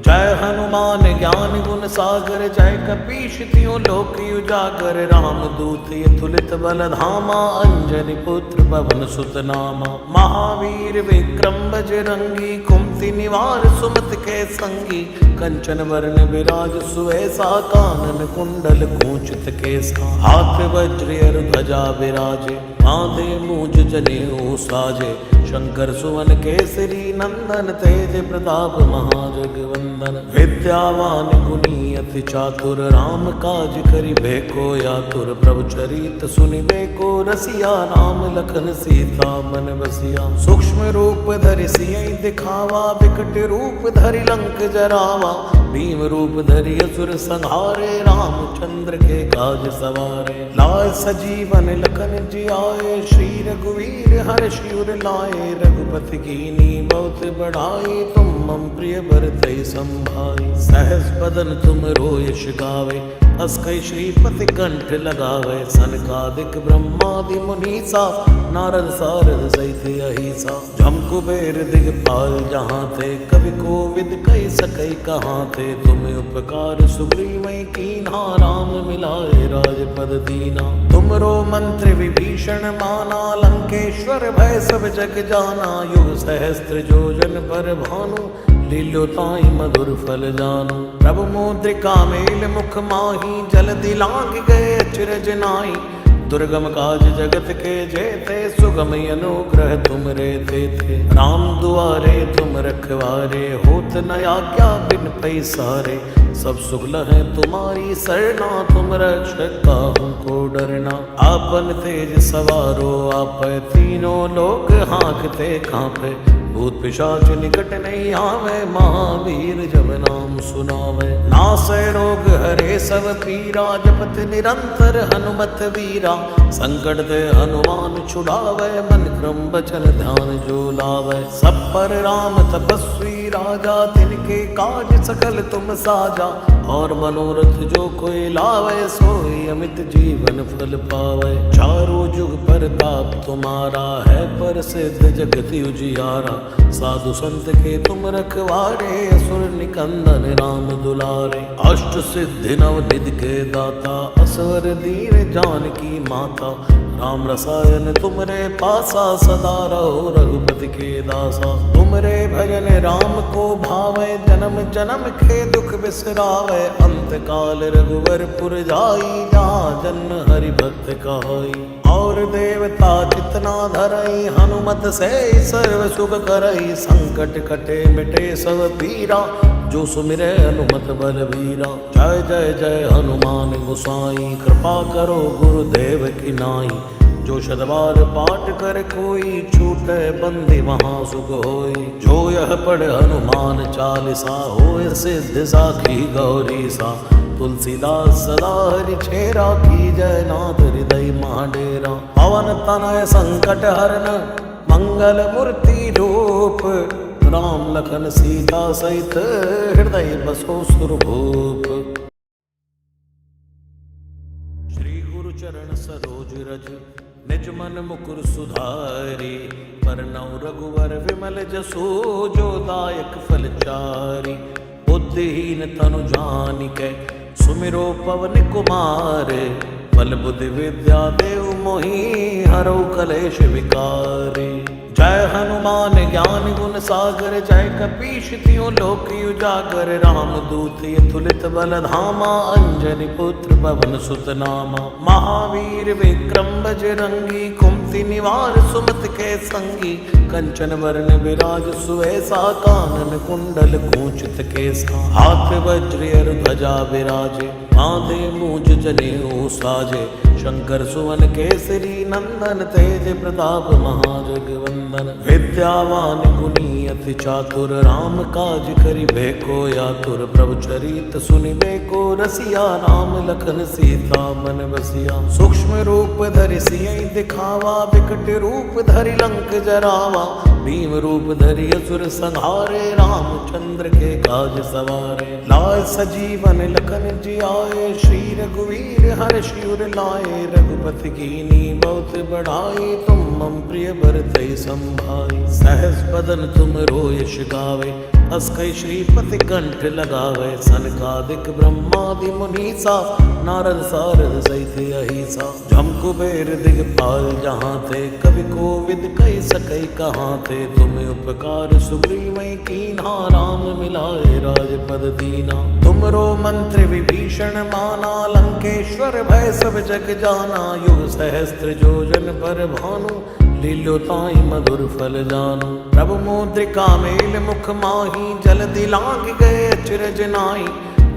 जय हनुमान ज्ञान गुण सागर, जय कपीश तिहुँ लोक उजागर। राम दूत अतुलित बल धामा, अंजनी पुत्र पवन सुत नामा। महावीर विक्रम बजरंगी, कुमति निवार सुमति के संगी। कंचन वरण विराज सुवेसा, कानन कुंडल कुंचित केसा। हाथ वज्र ध्वजा विराजे, कांधे मूंज जनेऊ साजे। शंकर सुवन केसरी नंदन, तेज प्रताप महाजगवंदन। विद्यावान गुणी अति चातुर, राम काज करिबे को आतुर। प्रभु चरित सुनिबे को रसिया, राम लखन सीता मन बसिया। सूक्ष्म रूप धरि सियहि दिखावा, विकट रूप धरि लंक जरावा। भीम रूप धरि असुर संहारे, रामचंद्र के काज सवारे। लाय सजीवन लखन जियाए, श्री रघुवीर हर्षि उर लाए। रघुपति कीन्ही बहुत बढ़ाई, तुम मम प्रिय भरतहि संभाई। सहस बदन तुम रोयश गावे, अस कई श्रीपति कंठ लगावे। सनकादिक ब्रह्मादि मुनीसा, नारद सारद सहित अहिसा। जम कुबेर दिगपाल जहाँ थे, कवि कोविद कहि सकई कहाँ थे। तुम्हें उपकार सुग्रीवै कीन्हा, राम मिलाए राजपद दीना। तुमरो मंत्र विभीषण माना, लंकेश्वर भय सब जग जाना। युग सहस्त्र योजन पर भानु, लील्यो ताहि मधुर फल जानु। प्रभु मुद्रिका मेल मुख माही, जल्दी लांघ गए अचरज नाई। दुर्गम काज जगत के जेते, सुगम अनुग्रह तुमरे तेते। राम दुआरे तुम रखवारे, होत न आज्ञा बिन पैसारे। सब सुख लहै तुम्हारी सरना, तुम रक्षक काहू को डरना। आपन तेज सवारो आपै, तीनों लोक हाँकते कांपै। भूत पिशाच निकट नहीं आवे, महावीर जब नाम सुनावे। नासै रोग हरे सब पीरा, जपत निरंतर हनुमत वीरा। संकट ते हनुमान छुड़ावे, मन क्रम बचन ध्यान जो लावे। सब पर राम तपस्वी राजा, तिनके काज सकल तुम साजा। और मनोरथ जो कोई लावे, सोई अमित जीवन फल पावे। चारों जुग परताप तुम्हारा, है प्रसिद्ध जगत उजियारा। साधु संत के तुम रखवारे, असुर निकंदन राम दुलारे। अष्ट सिद्धि नव निधि के दाता, असवर दीन जानकी माता। राम रसायन तुमरे पासा, सदा रहो रघुपति के दासा। तुमरे भजन राम को भावे, जन्म जन्म के दुख बिसरावे। अंत काल रघुवर पुर जाई, जहाँ जन्म हरि भक्त कहाई। और देवता जितना धरई, हनुमत से सर्व सुख करई। संकट कटे मिटे सब पीरा, जो सुमिरे हनुमत बलवीरा। जय जय जय हनुमान गोसाई, कृपा करो गुरुदेव की नाई। जो शतबार पाठ कर कोई, छूटे बंदी वहाँ सुख होई। जो यह पढ़ हनुमान चालीसा, होय सिद्ध साखी गौरी सा। तुलसीदास सदा हरि छेरा, की जय नाथ हृदय महाडेरा। पवन तनय संकट हरन, मंगल मूर्ति रूप। राम लखन सीता सहित हृदय बसो सुरभूप। श्री गुरु चरण सरोज रज निज मन मुकुर सुधारी, परनौ रघुवर विमल जसु जो दायक फल चारि। बुद्धिहीन तनु जानिकै सुमिरो पवन कुमार, बल बुद्धि विद्या देव मोहि हरौ कलेश विकारी। जय हनुमान ज्ञान गुण सागर, जय कपीश तिहुँ लोक उजागर। राम दूत अतुलित बल धामा, अंजनी पुत्र पवन सुत नामा। महावीर विक्रम बजरंगी, कुमति निवार सुमति के संगी। कंचन वरण विराज सुवेसा, कानन कुंडल कुंचित केसा। हाथ वज्र और ध्वजा विराजे, कांधे मूज जनेऊ साजे। शंकर सुवन केसरी नंदन, तेज प्रताप महाजगवंदन। विद्यावान गुणी अति चातुर, राम काज करिबे को आतुर। प्रभु चरित सुनिबे को रसिया, राम लखन सीता मन बसिया। सूक्ष्म रूप धरि सियहि दिखावा, विकट रूप धरि लंक जरावा। भीम रूप धरि असुर संहारे, रामचंद्र के काज सवारे। लाय सजीवन लखन जियाए, श्री रघुवीर हर्षि उर लाए। रघुपति कीन्ही बहुत बढ़ाई, तुम मम प्रिय भरतहि संभाई। सहस बदन तुम यश गावे, अस कई श्रीपति कंठ लगावे। सनकादिक ब्रह्मादि मुनीसा, नारद सारद सहित अहिसा। जम कुबेर दिगपाल जहाँ थे, कवि कोविद कहि सकै कहाँ थे। तुम उपकार सुग्रीवै कीन्हा, राम मिलाए राजपद दीना। तुमरो मंत्र विभीषण माना, लंकेश्वर भय सब जग जाना। युग सहस्त्र योजन पर भानु, लील्यो ताहि मधुर फल जानू। प्रभु मुद्रिका मेल मुख माही, जल्दी लांघ गए अचरज नाई।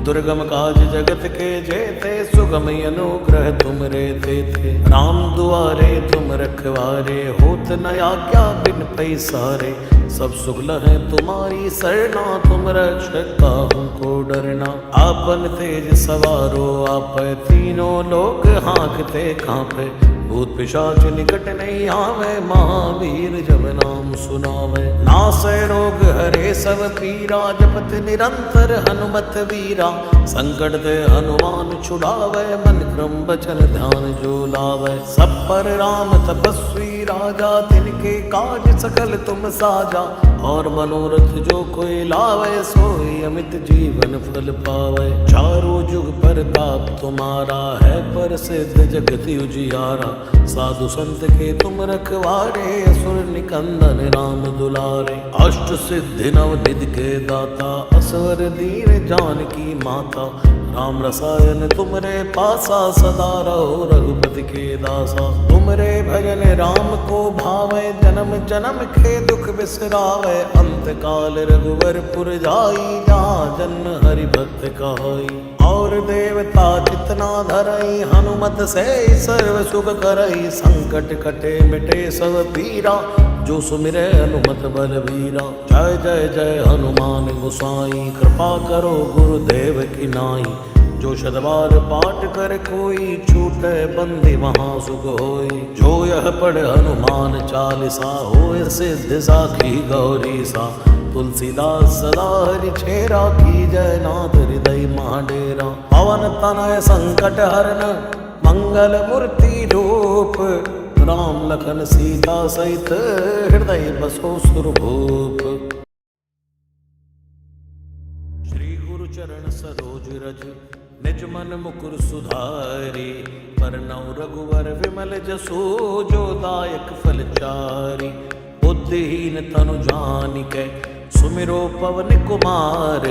दुर्गम काज जगत के जेते, सुगम अनुग्रह तुम रे थे। राम दुआरे तुम रखवारे, होत न आज्ञा बिन पैसारे। सब सुख लहै तुम्हारी सरना, तुम रक्षक काहू को डरना। आपन तेज सवारो आपै, तीनों लोक हाँकते कांपै। भूत पिशाच निकट नहीं आवे, महावीर जब नाम सुनावे। नासै रोग हरे सब पीरा, जपत निरंतर हनुमत वीरा। संकट ते हनुमान छुड़ावे, मन क्रम बचन ध्यान जो लावे। सब पर राम तपस्वी राजा, तिनके काज सकल तुम साजा। और मनोरथ जो कोई लावे, सोई अमित जीवन फल पावे। चारों जुग परताप तुम्हारा है, प्रसिद्ध जगत उजियारा। साधु संत के तुम रखवारे, असुर निकंदन राम दुलारे। अष्ट सिद्धि नव निधि के दाता, असवर दीन जानकी माता। राम रसायन तुमरे पासा, सदा रहो रघुपति के दासा। तुमरे भजन राम को भावे, जन्म जन्म के दुख बिसरावे। अंत काल रघुवर पुर जाई, जहाँ जन्म हरि भक्त कहाई। और देवता जितना धरई, हनुमत से सर्व सुख करई। संकट कटे मिटे सब पीरा, जो सुमिरै हनुमत बलवीरा। जय जय जय हनुमान गोसाई, कृपा करो गुरुदेव की नाई। जो शतबार पाठ कर कोई, छूटे बंदी महा सुख होई। जो यह पढ़ हनुमान चालीसा, होय सिद्धि साखी गौरी सा। तुलसीदास सदा हरि छेरा, की जय नाथ हृदय महाडेरा। पवन तनय संकट हरन, मंगल मूर्ति रूप। राम लखन सीता सहित हृदय बसो सुरभूप। श्री गुरु चरण सरोज रज निज मन मुकुर सुधारी। परनौ रघुवर विमल जसु, जो दायक फल चारि। बुद्धिहीन तनु जानिकै सुमिरो पवन कुमार।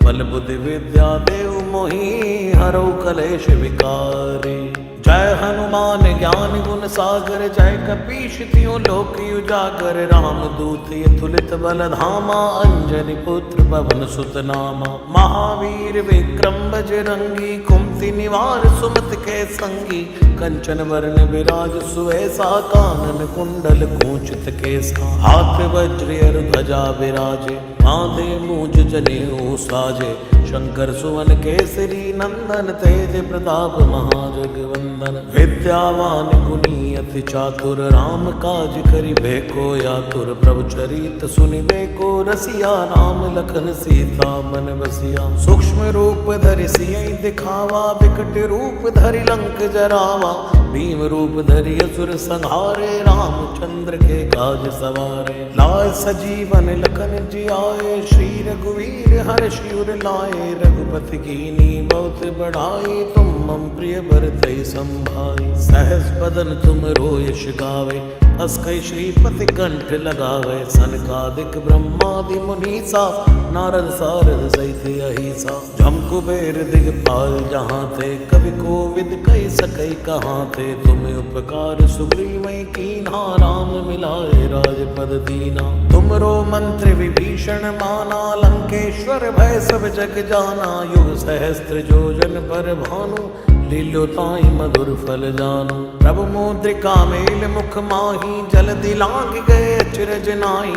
बल बुद्धि विद्या देव मोहि हरौ कलेश विकारी। जय हनुमान ज्ञान गुण सागर, जय कपीश तिहुँ लोक उजागर। राम दूत अतुलित बल धामा, अंजनी पुत्र पवन सुत नामा। महावीर विक्रम बजरंगी, कुमति निवार सुमति के संगी। कंचन वरण विराज सुवेसा, कानन कुंडल कुंचित केसा। हाथ वज्र और ध्वजा विराजे, कांधे मूज जनेऊ साजे। शंकर सुवन केसरी नंदन, तेज प्रताप महाजगवंदन। विद्यावान गुणी अति चातुर राम काज करिबे को यातुर प्रभु चरित सुनिबे को रसिया राम लखन सीता मन बसिया सूक्ष्म रूप धरि सियहि दिखावा विकट रूप धरि लंक जरावा भीम रूप धरि असुर संहारे रामचंद्र के काज सवारे लाए सजीवन लखन जियाए श्री रघुवीर हर्षि उर लाए रघुपति कीनी बहुत बढ़ाई तुम मम प्रिय भरतहि संभाई सहस बदन तुम रोयश गावे अस कई श्रीपति कंठ लगावे सनकादिक ब्रह्मादि मुनीसा नारद सारद सहित अहिसा जम कुबेर दिगपाल जहाँ थे कवि कोविद कही सकई कहाँ थे तुम्हें उपकार सुग्रीवै कीन्हा राम मिलाए राजपद दीना तुमरो मंत्र विभीषण माना लंकेश्वर भय सब जग जाना युग सहस्त्र जोजन पर भानु लीलो ताई मधुर फल जानो प्रभु मुद्रिका मेल मुख माही जल दिलांग गए अचरज नाई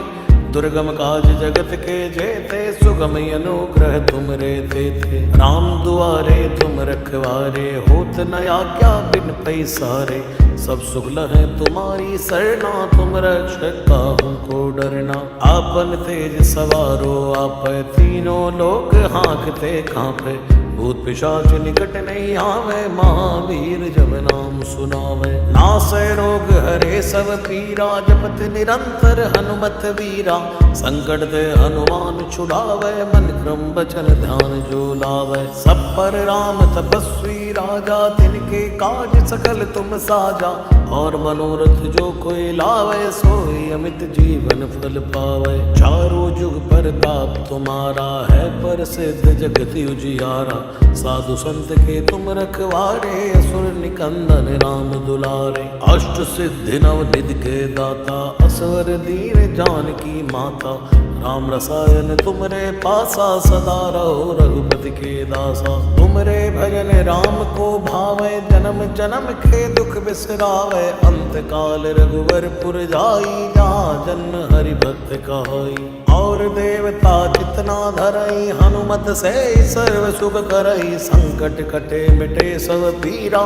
दुर्गम काज जगत के जेते सुगम अनुग्रह तुम रे थे राम दुआरे तुम रखवारे होत न आज्ञा बिन पैसारे सब सुख लहै तुम्हारी सरना तुम रक्षक काहू को डरना आपन तेज सवारो आप तीनों लोक हाँकते कांपे भूत पिशाच निकट नहीं आवे महावीर जब नाम सुनावे नासै रोग हरे सब पीरा जपत निरंतर हनुमत वीरा संकट ते हनुमान छुड़ावे मन क्रम बचन ध्यान जो लावे सब पर राम तपस्वी राजा तिनके काज सकल तुम साजा और मनोरथ जो कोई लावे सोई अमित जीवन फल पावे चारों जुग प्रताप तुम्हारा है प्रसिद्ध जगत उजियारा साधु संत के तुम रखवारे असुर निकंदन राम दुलारे अष्ट सिद्धि नव निधि के दाता असवर दीन जानकी माता राम रसायन तुमरे पासा सदा रहो रघुपति के दासा तुमरे भजन राम को भावे जन्म जन्म के दुख बिसरावे अंत काल रघुवर पुर जाई जहाँ जन्म हरि भक्त कहाई और देवता जितना धरई हनुमत से सर्व सुख करई संकट कटे मिटे सब पीरा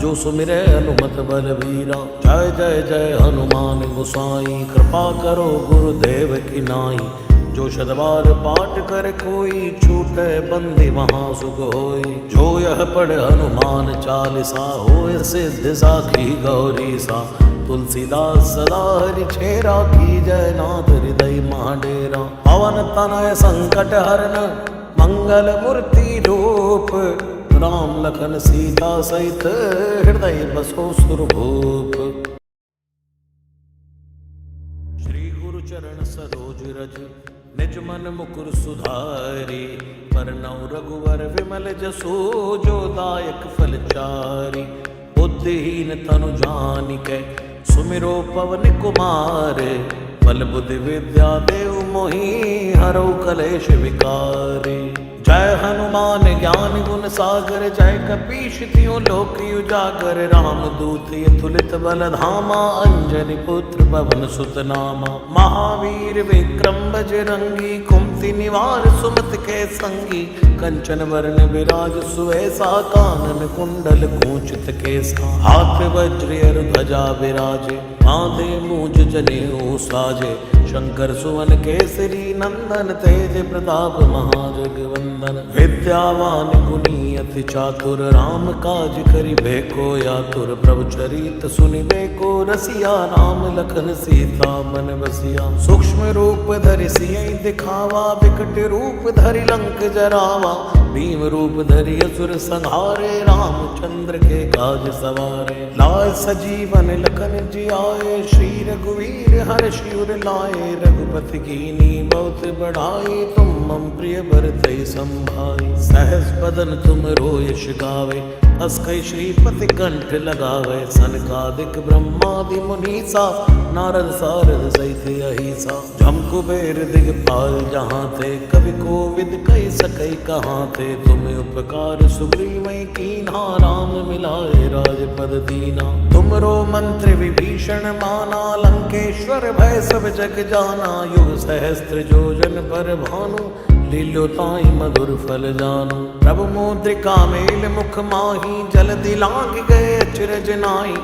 जो सुमिरे हनुमत बलवीरा जय जय जय हनुमान गोसाई कृपा करो गुरुदेव की नाई जो शतबार पाठ कर कोई छूटे बंदी वहाँ सुख होई जो यह पढ़ हनुमान चालीसा होए सिद्ध साखी गौरी सा तुलसीदास सदा हरि छेरा की जय नाथ हृदय महाडेरा पवन तनय संकट हरन मंगल मूर्ति रूप राम लखन सीता सहित हृदय बसो सुरभूप श्री गुरु चरण सरोज रज निज मन मुकुर सुधारी परनौ रघुवर विमल जसो जो दायक फल चारी बुद्धिहीन तनु जानिकै सुमिरो पवन कुमार बल बुद्धि विद्या देव मोहि हरौ कलेश विकारी जय हनुमान ज्ञान गुण सागर जय कपीश तियों लोक उजागर राम दूत अतुलित बल धामा अंजनी पुत्र पवन सुत नामा महावीर विक्रम बजरंगी कुमति निवार सुमत के संगी कंचन वर्ण विराज सुवेसा कानन कुंडल कुंचित केसा हाथ वज्र ध्वजा विराजे माथे मूंज जनेऊ साजे शंकर सुवन केसरी नंदन तेज प्रताप महाजगवंदन विद्यावान गुणी अति चातुर राम काज करिबे को यातुर प्रभु चरित सुनिबे को रसिया राम लखन सीता मन बसिया सूक्ष्म रूप धरि सियहि दिखावा विकट रूप धरि लंक जरावा भीम रूप धरि असुर संहारे रामचंद्र के काज सवारे लाए सजीवन लखन जियाए श्री रघुवीर हर्षि उर लाए रघुपति कीनी बहुत बढ़ाई तुम मम प्रिय भरतहि संभाई सहस बदन तुम रोयश गावे अस कई श्रीपति कंठ लगावे सनकादिक ब्रह्मादि मुनीसा नारद सारद सहित अहिसा जम कुबेर दिगपाल जहाँ थे कवि कोविद कही सकई कहाँ थे तुम्हें उपकार सुग्रीवै कीन्हा राम मिलाए राजपद दीना तुमरो मंत्र विभीषण माना लंकेश्वर भय सब जग जाना युग सहस्त्र जोजन पर भानु लीलो ताई मधुर फल जानो प्रभु मुद्रिका मेल मुख माही जल दिलांग गए अचरज नाई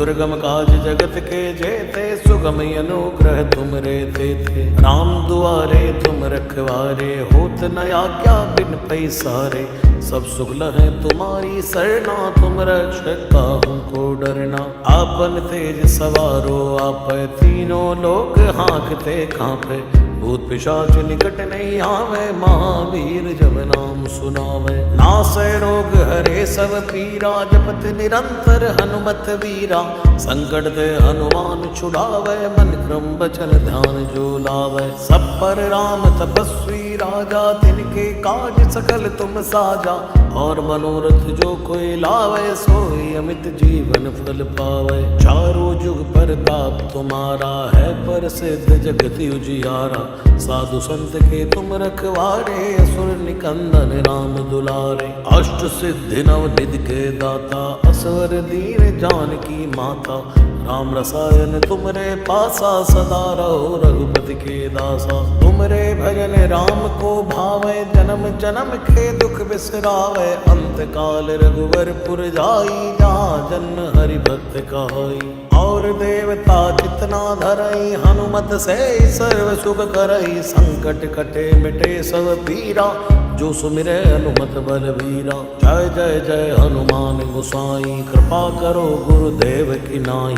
दुर्गम काज जगत के जेते, सुगम अनुग्रह तुम रे थे। राम दुआरे तुम रखवारे, होत न आज्ञा बिन पैसारे। सब सुख लहै तुम्हारी सरना, तुम रक्षक काहू को डरना। आपन तेज सवारो आप, तीनों लोक हाँकते कांपे। भूत पिशाच निकट नहीं आवे, महावीर जब नाम सुनावे। नासै रोग हरे सब पीरा, जपत निरंतर हनुमत वीरा। संकट ते हनुमान छुड़ावे, मन क्रम बचन ध्यान जो लावे। सब पर राम तपस्वी राजा, तिनके काज सकल तुम साजा। और मनोरथ जो कोई लावे, सोई अमित जीवन फल पावे। चारों जुग परताप तुम्हारा, है प्रसिद्ध जगत उजियारा। साधु संत के तुम रखवारे, असुर निकंदन राम दुलारे। अष्ट सिद्धि नव निधि के दाता, असवर दीन जानकी माता। राम रसायन तुमरे पासा, सदा रहो रघुपति के दासा। तुमरे भजन राम को भावे, जन्म जन्म के दुख बिसरावे। अंत काल रघुवर पुर जाई, जहाँ जन्म हरि भक्त कहाई। और देवता जितना धरई, हनुमत से सर्व सुख करई। संकट कटे मिटे सब पीरा, जो सुमिरे हनुमत बलवीरा। जय जय जय हनुमान गोसाई, कृपा करो गुरुदेव की नाई।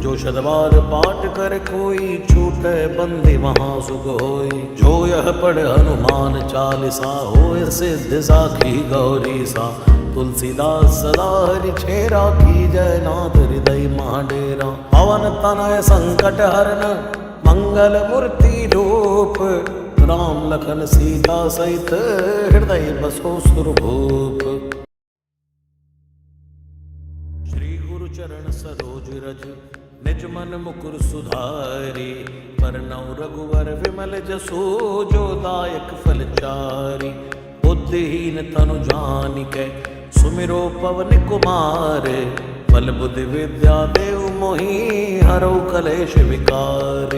जो शतवार पाठ कर कोई, छूटे बंदी वहाँ सुख होई। जो यह पढ़ हनुमान चालीसा, होय सिद्ध साखी गौरी सा। तुलसीदास सदा हरि छेरा, की जय नाथ हृदय महाडेरा। पवन तनय संकट हरन, मंगल मूर्ति रूप। राम लखन सीता सहित, हृदय बसो सुरभूप। श्री गुरु चरण सरोज रज, निज मन मुकुर सुधारी। परनौ रघुवर विमल जसु, जो दायक फल चारि। बुद्धिहीन तनु जानिकै, सुमिरो पवन कुमार। बल बुद्धि विद्या देव मोहि, हरौ कलेश विकार।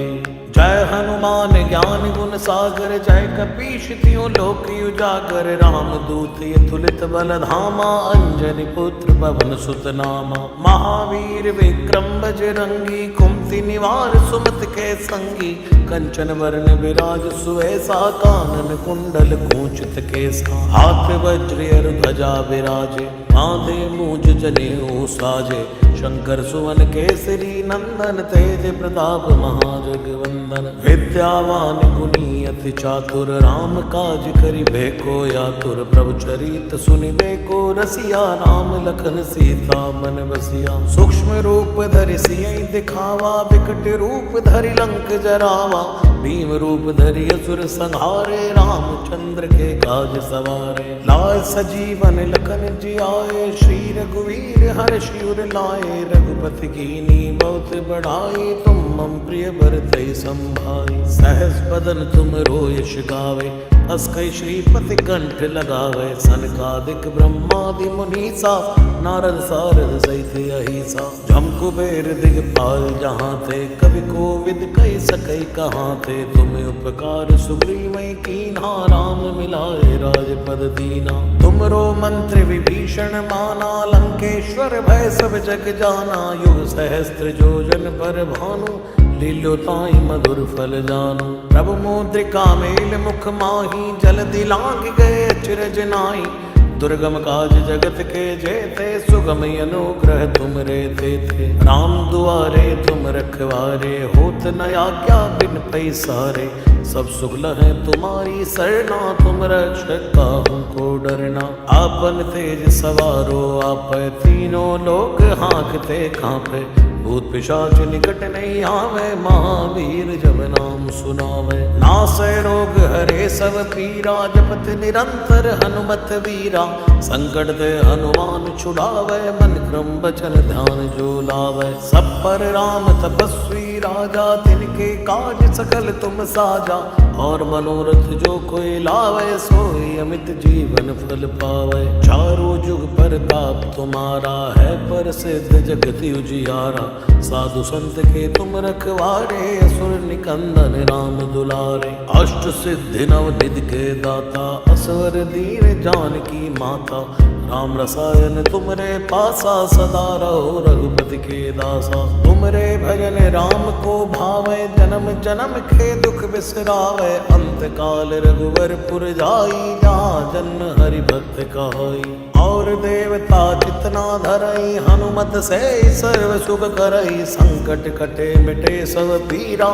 जय हनुमान ज्ञान गुण सागर, जय कपीश तिहुँ लोक उजागर। राम दूत अतुलित बल धामा, अंजनी पुत्र पवन सुत नामा। महावीर विक्रम बजरंगी, कुमति निवार सुमति के संगी। कंचन वरण विराज सुवेसा, कानन कुंडल कुंचित केसा। हाथ वज्र ध्वजा विराजे, कांधे मूंज जनेऊ साजे। शंकर सुवन केसरी नंदन, तेज प्रताप महाजगवंदन। विद्यावान गुणी अति चातुर, राम काज करिबे को आतुर। प्रभु चरित सुनिबे को रसिया, राम लखन सीता मन बसिया। सूक्ष्म रूप धरि सियहि दिखावा, विकट रूप धरि लंक जरावा। भीम रूप धरि असुर संहारे, रामचंद्र के काज सवारे। लाय सजीवन लखन जियाए, श्री रघुवीर हर्षि उर लाए। रघुपति कीनी बहुत बढ़ाई, तुम मम प्रिय भरतहि संभाई। सहस बदन तुम रोयश गावे, अस कई श्रीपति कंठ लगावे। सनकादिक ब्रह्मादि मुनीसा, नारद सारद सहित अहिसा। जम कुबेर दिगपाल जहाँ थे, कवि कोविद कहि सकै कहाँ थे। तुम उपकार सुग्रीवै कीन्हा, राम मिलाए राजपद दीना। तुमरो मंत्र विभीषण माना, लंकेश्वर भय सब जग जाना। युग सहस्त्र जोजन पर भानु, लील्यो ताई मधुर फल जानू। प्रभु मुद्रिका मेल मुख माही, जल दिलांग गए अचरज नाई। दुर्गम काज जगत के जेते, सुगम अनुग्रह तुम रे थे। राम दुआरे तुम रखवारे, होत न आज्ञा बिन पैसारे। सब सुख लहै तुम्हारी सरना, तुम रक्षक काहू को डरना। आपन तेज सवारो आप, तीनों लोक हाँकते कांपे। भूत पिशाच निकट नहीं आवे, महावीर जब नाम सुनावे। नासै रोग हरे सब पीरा, जपत निरंतर हनुमत वीरा। संकट ते हनुमान छुड़ावे, मन क्रम बचन ध्यान जो लावे। सब पर राम तपस्वी राजा, तिनके काज सकल तुम साजा। और मनोरथ जो कोई लावे, सोई अमित जीवन फल पावे। चारों जुग परताप तुम्हारा, है प्रसिद्ध जगत उजियारा। साधु संत के तुम रखवारे, असुर निकंदन राम दुलारे। अष्ट सिद्धि नव निधि के दाता, असवर दीन जानकी माता। राम रसायन तुमरे पासा, सदा रहो रघुपति के दासा। तुमरे भजन राम को भावे, जन्म जन्म के दुख बिसरावे। अंत काल रघुवर पुर जाई, जहाँ जन्म हरि भक्त कहाई। और देवता जितना धरई, हनुमत से सर्व सुख करई। संकट कटे मिटे सब पीरा,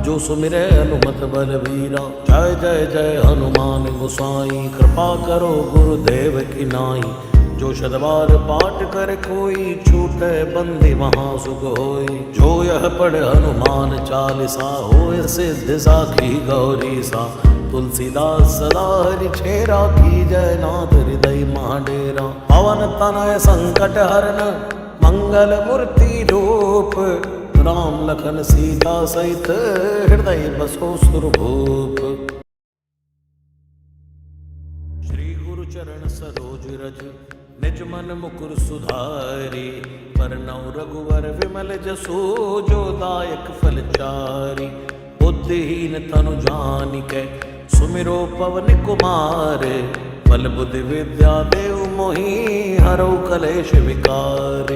जो सुमिरे हनुमत बलवीरा। जय जय जय हनुमान गोसाई, कृपा करो गुरुदेव की नाई। जो शतबार पाठ कर कोई, छूटे बंदी महा सुख होई। जो यह पढ़ हनुमान चालीसा, होय सिद्धि साखी गौरी सा। तुलसीदास सदा हरि छेरा, की जय नाथ हृदय महाडेरा। पवन तनय संकट हरन, मंगल मूर्ति रूप। राम लखन सीता सहित, हृदय बसो सुरभूप। श्री गुरु चरण सरोज रज, निज मन मुकुर सुधारी। परनौ रघुवर विमल जसु, जो दायक फल चारि। बुद्धिहीन तनु जानिकै, सुमिरो पवन कुमार। बल बुद्धि विद्या देव मोहि, हरौ कलेश विकार।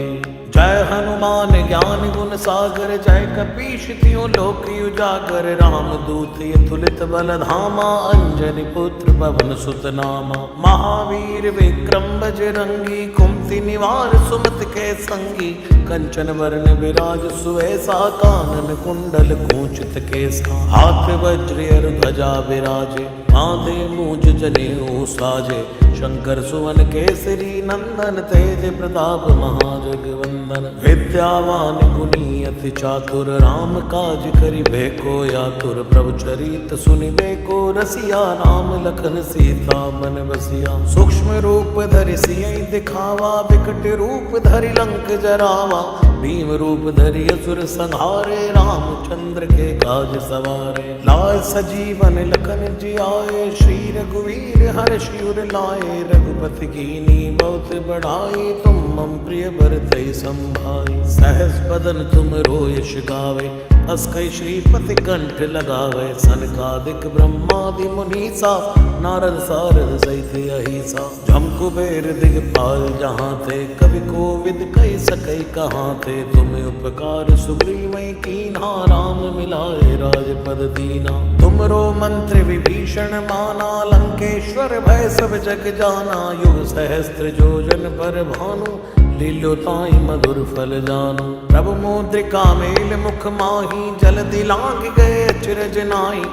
जय हनुमान ज्ञान गुण सागर, जय कपीश तिहुँ लोक उजागर। राम दूत अतुलित बल धामा, अंजनी पुत्र पवन सुत नामा। महावीर विक्रम बजरंगी, कुमति निवार सुमति के संगी। कंचन वरण विराज सुवेसा, कानन कुंडल कुंचित केसा। हाथ वज्र ध्वजा विराजे, बांधे मूंज जनेऊ साजे। शंकर सुवन केसरी नंदन, तेज प्रताप महाजगवंदन। विद्यावान गुणी अति चातुर, राम काज करिबे को आतुर। प्रभु चरित सुनिबे को रसिया, राम लखन सीता मन बसिया। सूक्ष्म रूप धरि सियहि दिखावा, विकट रूप धरि लंक जरावा। भीम रूप धरि असुर संहारे, रामचंद्र के काज सवारे। लाय सजीवन लखन जियाए, श्री रघुवीर हर्षि उर लाए। रघुपति कीन्ही बहुत बढ़ाई, तुम मम प्रिय भरतहि संभाई। सहस बदन तुम रोयस गावे, अस कहि श्रीपति कंठ लगावे। सनकादिक ब्रह्मादि मुनीसा, नारद सारद सहित अहिसा। जम कुबेर दिगपाल जहाँ थे, कवि कोविद कहि सकहि कहाँ थे। तुम्हें उपकार सुग्रीवहि कीन्हा, राम मिलाए राजपद दीना। तुमरो मंत्र विभीषण माना, लंकेश्वर भय सब जग जाना। युग सहस्त्र योजन पर भानु, लील्यो ताहि मधुर फल जानु। प्रभु मुद्रिका मेल मुख माही, जल्दी लांघ गए अचरज नाई।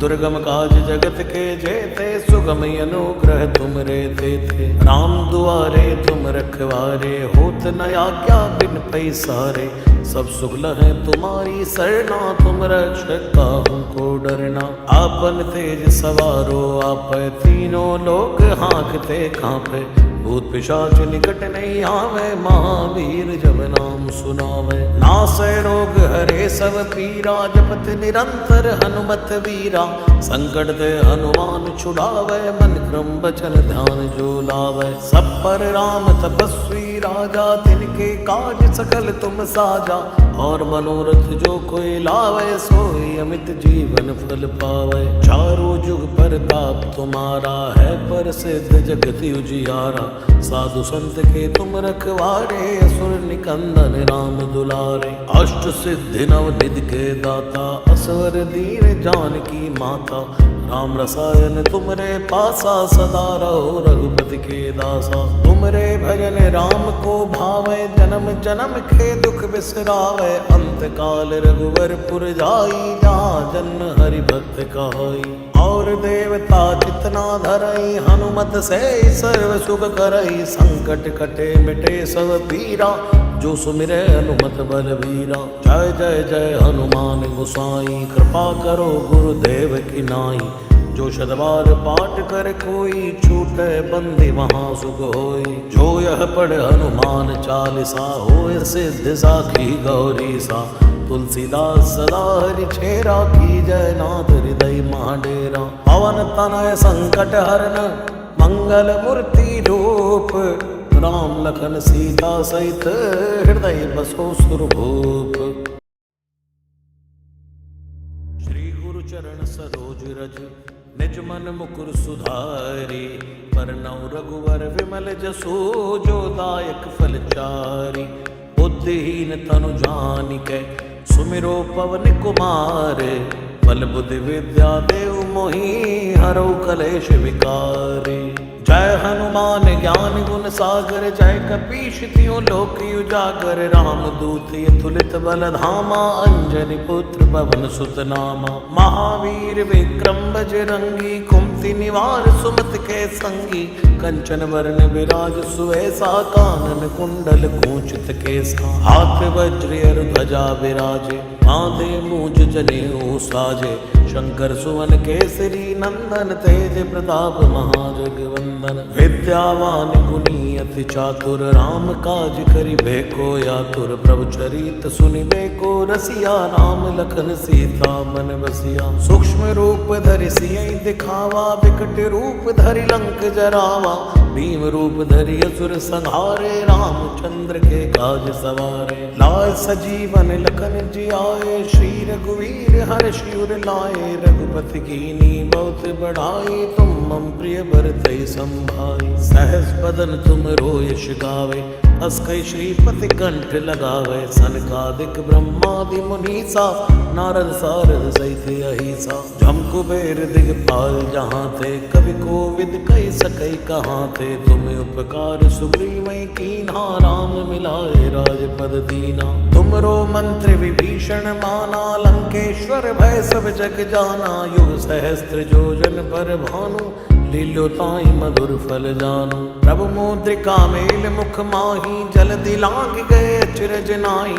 दुर्गम काज जगत के जेते, सुगम अनुग्रह तुम रे थे। राम दुआरे तुम रखवारे, होत न आज्ञा बिन पैसारे। सब सुख लहै तुम्हारी सरना, तुम रक्षक काहू को डरना। आपन तेज सवारो आपै, तीनों लोक हाँकते कांपै। भूत पिशाच निकट नहीं आवे, महावीर जब नाम सुनावे। नासै रोग हरे सब पीरा, जपत निरंतर हनुमत वीरा। संकट ते हनुमान छुड़ावे, मन क्रम बचन ध्यान जो लावे। सब पर राम तपस्वी राजा, तिनके काज सकल तुम साजा। और मनोरथ जो कोई लावे, सोई अमित जीवन फल पावे। चारों जुग परताप तुम्हारा है, प्रसिद्ध जगत उजियारा। साधु संत के तुम रखवारे, असुर निकंदन राम दुलारे। अष्ट सिद्धि नव निधि के दाता, असवर दीन जानकी माता। राम रसायन तुमरे पासा, सदा रहो रघुपति के दासा। तुमरे भजन राम को भावे, जन्म जन्म के दुख बिसरावे। अंत काल रघुवर पुर जाई, जहाँ जन्म हरि भक्त कहाई। और देवता जितना धरई, हनुमत से सर्व सुख करई। संकट कटे मिटे सब पीरा, जो सुमिरे हनुमत बलवीरा। जय जय जय हनुमान गोसाई, कृपा करो गुरुदेव की नाई। जो शतबार पाठ कर कोई, छूटे बंदी महा सुख होई। जो यह पढ़ हनुमान चालीसा, होय सिद्धि साखी गौरी सा। तुलसीदास सदा हरि छेरा, की जय नाथ हृदय महाडेरा। पवन तनय संकट हरन, मंगल मूर्ति रूप। राम लखन सीता सहित, हृदय बसो सुरभूप। श्री गुरु चरण सरोज रज, निज मन मुकुर सुधारी, परनौ रघुवर विमल जसु, जो दायक फल चारि। बुद्धिहीन तनु जानिकै, सुमिरो पवन कुमार। बल बुद्धि विद्या देव मोहि, हरौ कलेश विकारी। जय हनुमान ज्ञान गुण सागर, जय कपीश तिहुँ लोक उजागर। राम दूत अतुलित बल धामा, अंजनी पुत्र पवन सुत नामा। महावीर विक्रम बजरंगी, कुमति निवार सुमति के संगी। कंचन वरण विराज सुवेसा, कानन कुंडल कुंचित केसा। हाथ वज्र और ध्वजा विराजे, माथे मूंज जनेऊ साजे। शंकर सुवन केसरी नंदन, तेज प्रताप महाजगवंदन। विद्यावान गुणी अति चातुर, राम काज करिबे को आतुर। प्रभु चरित सुनिबे को रसिया, राम लखन सीता मन बसिया। सूक्ष्म रूप धरि सियहि दिखावा, विकट रूप धरि लंक जरावा। भीम रूप धरि असुर संहारे, रामचंद्र के काज सवारे। लाय सजीवन लखन जियाए, श्री रघुवीर हर्षि उर लाए। रघुपति कीन्ही बहुत बढ़ाई, तुम मम प्रिय भरतहि संभाई। सहस बदन तुमरो यश गावे, अस कई श्रीपति कंठ लगावे। सनकादिक ब्रह्मादि मुनीसा, नारद सारद सहित अहिसा। जम कुबेर दिगपाल जहाँ थे, कवि कोविद कहि सकै कहाँ थे। तुम उपकार सुग्रीवै कीन्हा, राम मिलाए राजपद दीना। तुमरो मंत्र विभीषण माना, लंकेश्वर भय सब जग जाना। युग सहस्त्र योजन पर भानु, लील्यो ताहि मधुर फल जानू। प्रभु मुद्रिका मेल मुख माही, जल्दी लांघ गए अचरज नाई।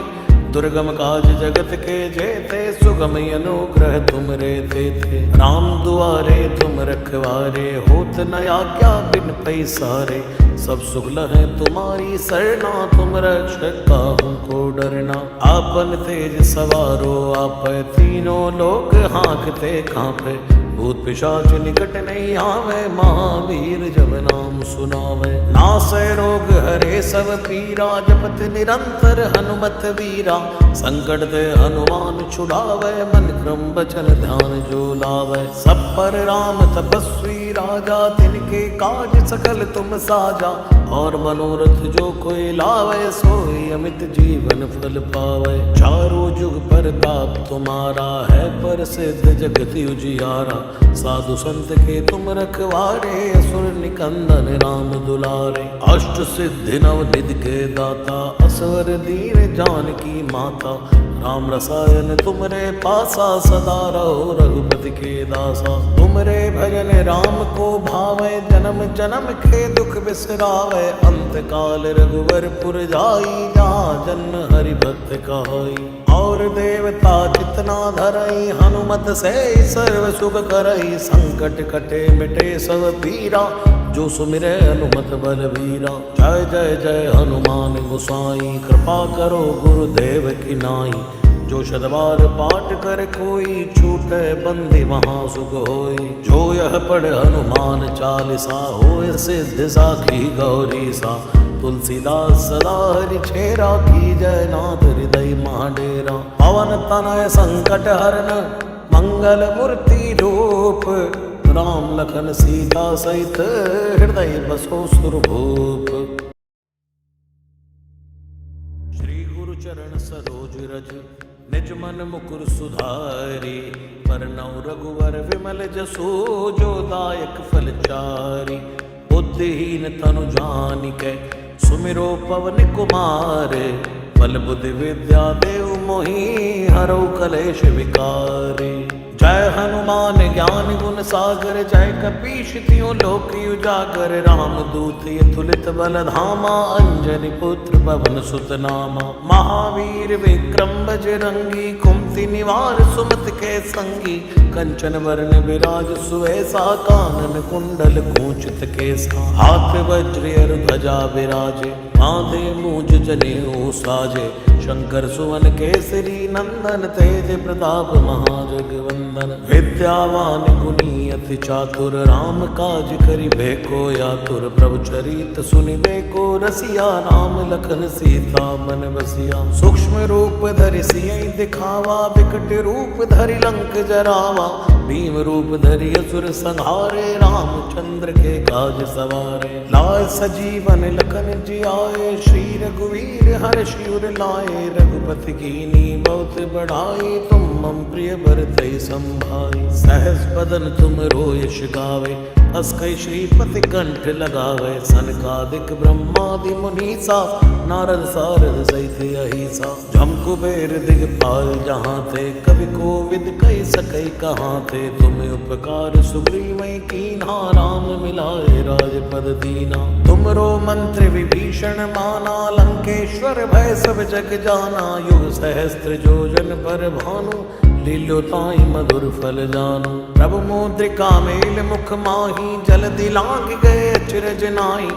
दुर्गम काज जगत के जेते, सुगम अनुग्रह तुमरे तेते। राम दुआरे तुम रखवारे, होत न आज्ञा बिन पैसारे। सब सुख लहै तुम्हारी सरना, तुम रक्षक काहू को डरना। आपन तेज सवारो आपै, तीनों लोक हाँकते कांपै। भूत पिशाच निकट नहीं आवे, महावीर जब नाम सुनावे। नासै रोग हरे सब पीरा, जपत निरंतर हनुमत वीरा। संकट ते हनुमान छुड़ावे, मन क्रम बचन ध्यान जो लावे। सब पर राम तपस्वी राजा, तिनके काज सकल तुम साजा। और मनोरथ जो कोई लावे, सोई अमित जीवन फल पावे। चारों जुग परताप तुम्हारा है, प्रसिद्ध जगत उजियारा। साधु संत के तुम रखवारे, असुर निकंदन राम दुलारे। अष्ट सिद्धि नव निधि के दाता, असवर दीन जानकी माता। राम रसायन तुमरे पासा, सदा रहो रघुपति के दासा। तुमरे भजन राम को भावे, जन्म जन्म के दुख बिसरावे। अंत काल रघुवर पुर जाई, जहाँ जन्म हरि भक्त कहाई। और देवता जितना धरई, हनुमत से सर्व सुख करई। संकट कटे मिटे सब पीरा, जो सुमिरै हनुमत बलवीरा। जय जय जय हनुमान गोसाई, कृपा करो गुरुदेव की नाई। जो शतबार पाठ कर कोई, छूटे बंदी वहाँ सुख होई। जो यह पढ़ हनुमान चालीसा, होय सिद्ध साखी गौरी सा। तुलसीदास सदा हरि छेरा, की जय नाथ हृदय महाडेरा। पवन तनय संकट हरन, मंगल मूर्ति रूप। राम लखन सीता सहित, हृदय बसो सुरभूप। श्री गुरु चरण सरोज रज, निज मन मुकुर सुधारी। परनौ रघुवर विमल जसु, जो दायक फल चारि। बुद्धिहीन तनु जानिकै, सुमिरो पवन कुमार। बल बुद्धि विद्या देव मोहि, हरौ कलेश विकारी। जय हनुमान ज्ञान गुण सागर, जय कपीश तिहुँ लोक उजागर। राम दूत अतुलित बल धामा, अंजनी पुत्र पवन सुत नामा। महावीर विक्रम बजरंगी, कुमति निवार सुमति के संगी। कंचन वरण विराज सुवेसा, कानन कुंडल कुंचित केसा। हाथ वज्र और ध्वजा विराजे, माथे मूंज जनेऊ साजे। शंकर सुवन केसरी नंदन, तेज प्रताप महाजगवंदन। विद्यावान गुणी अति चातुर, राम काज करिबे को आतुर। प्रभु चरित सुनिबे को रसिया, राम लखन सीता मन बसिया। सूक्ष्म रूप धरि सियहि दिखावा, विकट रूप धरि लंक जरावा। भीम रूप धरि असुर संहारे रामचंद्र के काज सवारे। लाए सजीवन लखन जियाए श्री रघुवीर हर्षि उर लाए। रघुपति कीनी बहुत बढ़ाई तुम मम प्रिय भरतहि संभाई। सहस बदन तुम रोयश गावे अस कई श्रीपति कंठ लगावे। सनकादिक ब्रह्मादि मुनीसा नारद सारद सहित अहिसा। जम कुबेर दिगपाल जहाँ थे कवि कोविद कही सकई कहाँ थे। तुम्हें उपकार सुग्रीवै कीन्हा राम मिलाए राजपद दीना। तुमरो मंत्र विभीषण माना लंकेश्वर भय सब जग जाना। युग सहस्त्र योजन पर भानु लीलो ताई मधुर फल जानु। प्रभु मुद्रिका मेल मुख माही जल्दी लांग गए अचरज नाई।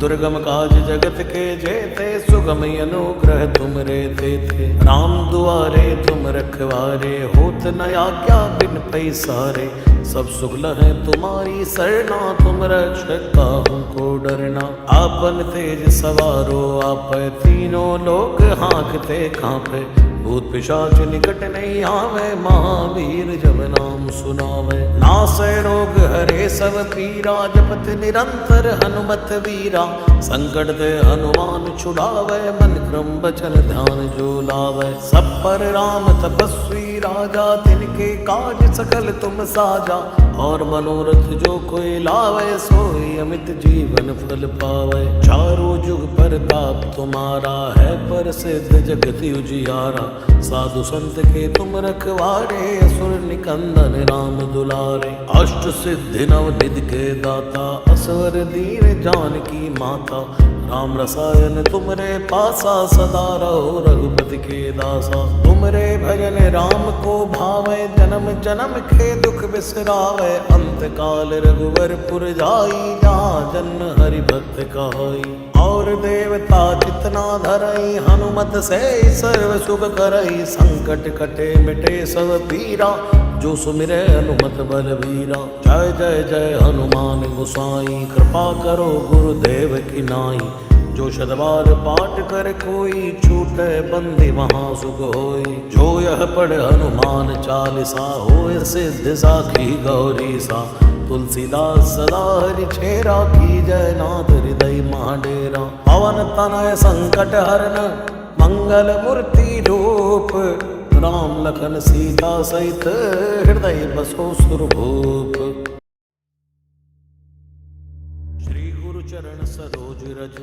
दुर्गम काज जगत के जेते सुगम अनुग्रह तुम रे थे। राम दुआरे तुम रखवारे होत न आज्ञा बिन पैसारे। सब सुख लहै तुम्हारी सरना तुम रक्षक काहू को डरना। आपन तेज सवारो आप तीनों लोक हाँकते कांपे। भूत पिशाच निकट नहीं आवे महावीर जब नाम सुनावे। नासै रोग हरे सब पीरा जपत निरंतर हनुमत वीरा। संकट ते हनुमान छुड़ावे मन क्रम बचन ध्यान जो लावे। सब पर राम तपस्वी राजा तिनके काज सकल तुम साजा। और मनोरथ जो कोई लावे सोई अमित जीवन फल पावे। चारों जुग प्रताप तुम्हारा है प्रसिद्ध जगत उजियारा। साधु संत के तुम रखवारे असुर निकंदन राम दुलारे। अष्ट सिद्धि नव निधि के दाता असवर दीन जानकी माता। राम रसायन तुमरे पासा सदा रहो रघुपति के दासा। तुमरे भजन राम को भावे जन्म जन्म के दुख बिसरावे। अंत काल रघुवर पुर जाई जहाँ जन्म हरि भक्त कहाई। और देवता जितना धरई हनुमत से सर्व सुख करई। संकट कटे मिटे सब पीरा जो सुमिरे हनुमत बलवीरा। जय जय जय हनुमान गोसाई कृपा करो गुरुदेव की नाई। जो शतवार पाठ कर कोई छूटे बंदी वहाँ सुख होई। जो यह पढ़ हनुमान चालीसा होए सिद्ध साखी गौरी सा। तुलसीदास सदा हरि छेरा की जय नाथ हृदय महाडेरा। पवन तनय संकट हरन मंगल मूर्ति रूप। राम लखन सीता सहित हृदय बसो सुरभूप। श्री गुरु चरण सरोज रज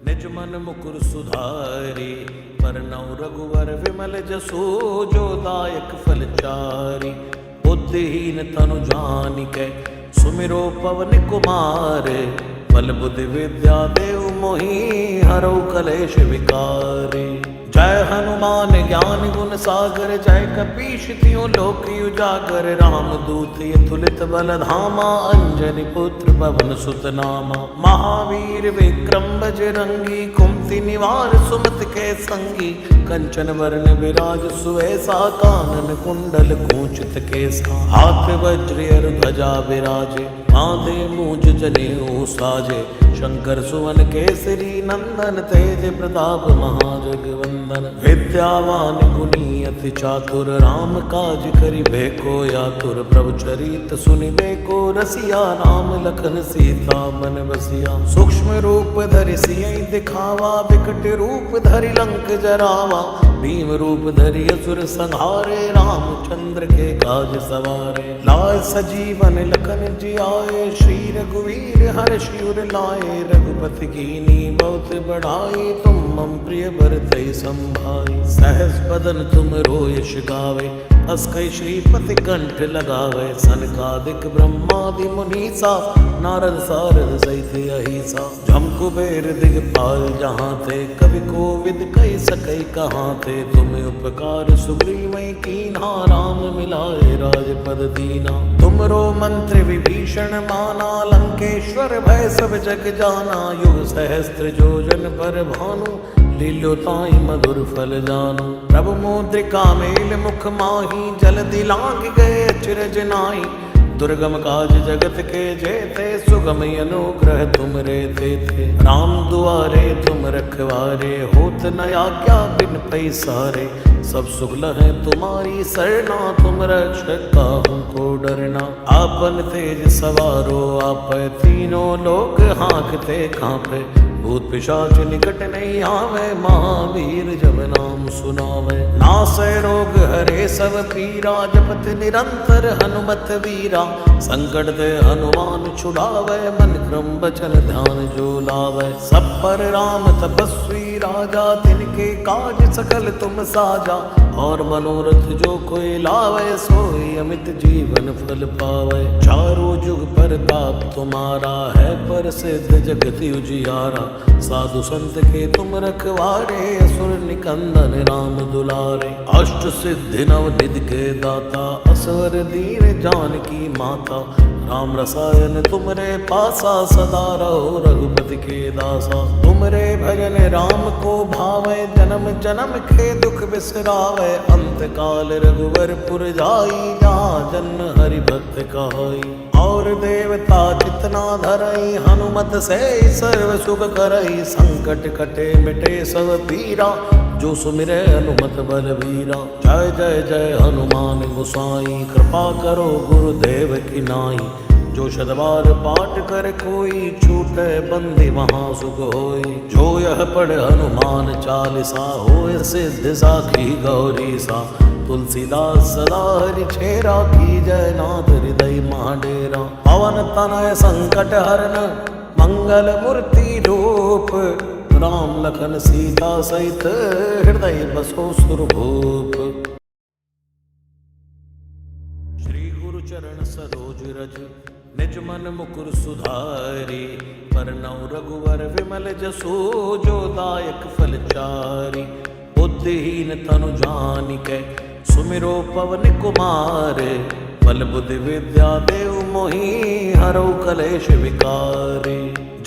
निज मन मुकुर सुधारी। परनौ रघुवर विमल जसो जो दायक फल चारि। बुद्धिहीन तनु जानिकै सुमिरो पवन कुमार। बल बुद्धि विद्या देव मोहि हरौ कलेश विकार। जय हनुमान ज्ञान गुण सागर जय कपीश तिहुँ लोक उजागर। राम दूत अतुलित बल धामा अंजनी पुत्र पवन सुत नामा। महावीर विक्रम बजरंगी कुमति निवार सुमति के संगी। कंचन वरण विराज सुवेसा कानन कुंडल कुंचित केसा। हाथ वज्र ध्वजा विराजे माथे मूंज जनेऊ साजे। शंकर सुवन केसरी नंदन तेज प्रताप महाजगवंदन। विद्यावान गुणी अति चातुर राम काज करिबे को आतुर। प्रभु चरित सुनिबे को रसिया राम लखन सीता मन बसिया। सूक्ष्म रूप धरि सियहि दिखावा विकट रूप धरि लंक जरावा। भीम रूप धरि असुर संहारे रामचंद्र के काज सवारे। लाए सजीवन लखन जियाए श्री रघुवीर हर्षि उर लाए। रघुपति कीनी बहुत बढ़ाई तुम मम प्रिय भरतहि संभाई। सहस बदन तुम रोयश गावे अस कई श्रीपति कंठ लगावे। सनकादिक ब्रह्मादि मुनीसा नारद सारद सहित अहिसा। जम कुबेर दिगपाल जहाँ थे कवि कोविद कही सकई कहाँ थे। तुम्हें उपकार सुग्रीवै कीन्हा राम मिलाए राजपद दीना। तुमरो मंत्र विभीषण माना लंकेश्वर भय सब जग जाना। युग सहस्त्र योजन पर भानु लीलो ताई मधुर फल जानु। प्रभु मुद्रिका मेल मुख माही जल्दी लांग गए अचरज नाई। दुर्गम काज जगत के जेते, सुगम अनुग्रह तुम रे थे। राम दुआरे तुम रखवारे, होत न आज्ञा बिन पैसारे। सब सुख लहै तुम्हारी सरना, तुम रक्षक काहू को डरना। आपन तेज सवारो आप, तीनों लोग हाँकते कांपे। भूत पिशाच निकट नहीं आवे, महावीर जब नाम सुनावे। नासै रोग हरे सब पीरा, जपत निरंतर हनुमत वीरा। संकट ते हनुमान छुड़ावे, मन क्रम बचन ध्यान जो लावे। सब पर राम तपस्वी राजा, तिनके काज सकल तुम साजा। और मनोरथ जो कोई लावे, सोई अमित जीवन फल पावे। चारों जुग परताप तुम्हारा है, प्रसिद्ध जगत उजियारा। साधु संत के तुम रखवारे, असुर निकंदन राम दुलारे। अष्ट सिद्धि नव निधि के दाता, असवर दीन जानकी माता। राम रसायन तुमरे पासा, सदा रहो रघुपति के दासा। तुमरे भजन राम को भावे, जन्म जन्म के दुख बिसरावे। अंत काल रघुवर पुर जाई, जहाँ जन्म हरि भक्त कहाई। और देवता जितना धरई, हनुमत से सर्व सुख करई। संकट कटे मिटे सब पीरा, जो सुमिरे हनुमत बलवीरा। जय जय जय हनुमान गोसाई, कृपा करो गुरुदेव की नाई। जो शतवार पाठ कर कोई, छूटे बंदी वहाँ सुख होई। जो यह पढ़ हनुमान चालीसा, होए सिद्ध साखी गौरी सा। तुलसीदास सदा हरि छेरा, की जय नाथ हृदय महाडेरा। पवन तनय संकट हरन, मंगल मूर्ति रूप। राम लखन सीता सहित, हृदय बसो सुरभूप। श्री गुरु चरण सरोज रज, निज मन मुकुर सुधारी। परनौ रघुवर विमल जसु, जो दायक फल चारि। बुद्धिहीन तनु जानिकै, सुमिरो पवन कुमार। बल बुद्धि विद्या देव मोहि, हरौ कलेश विकार।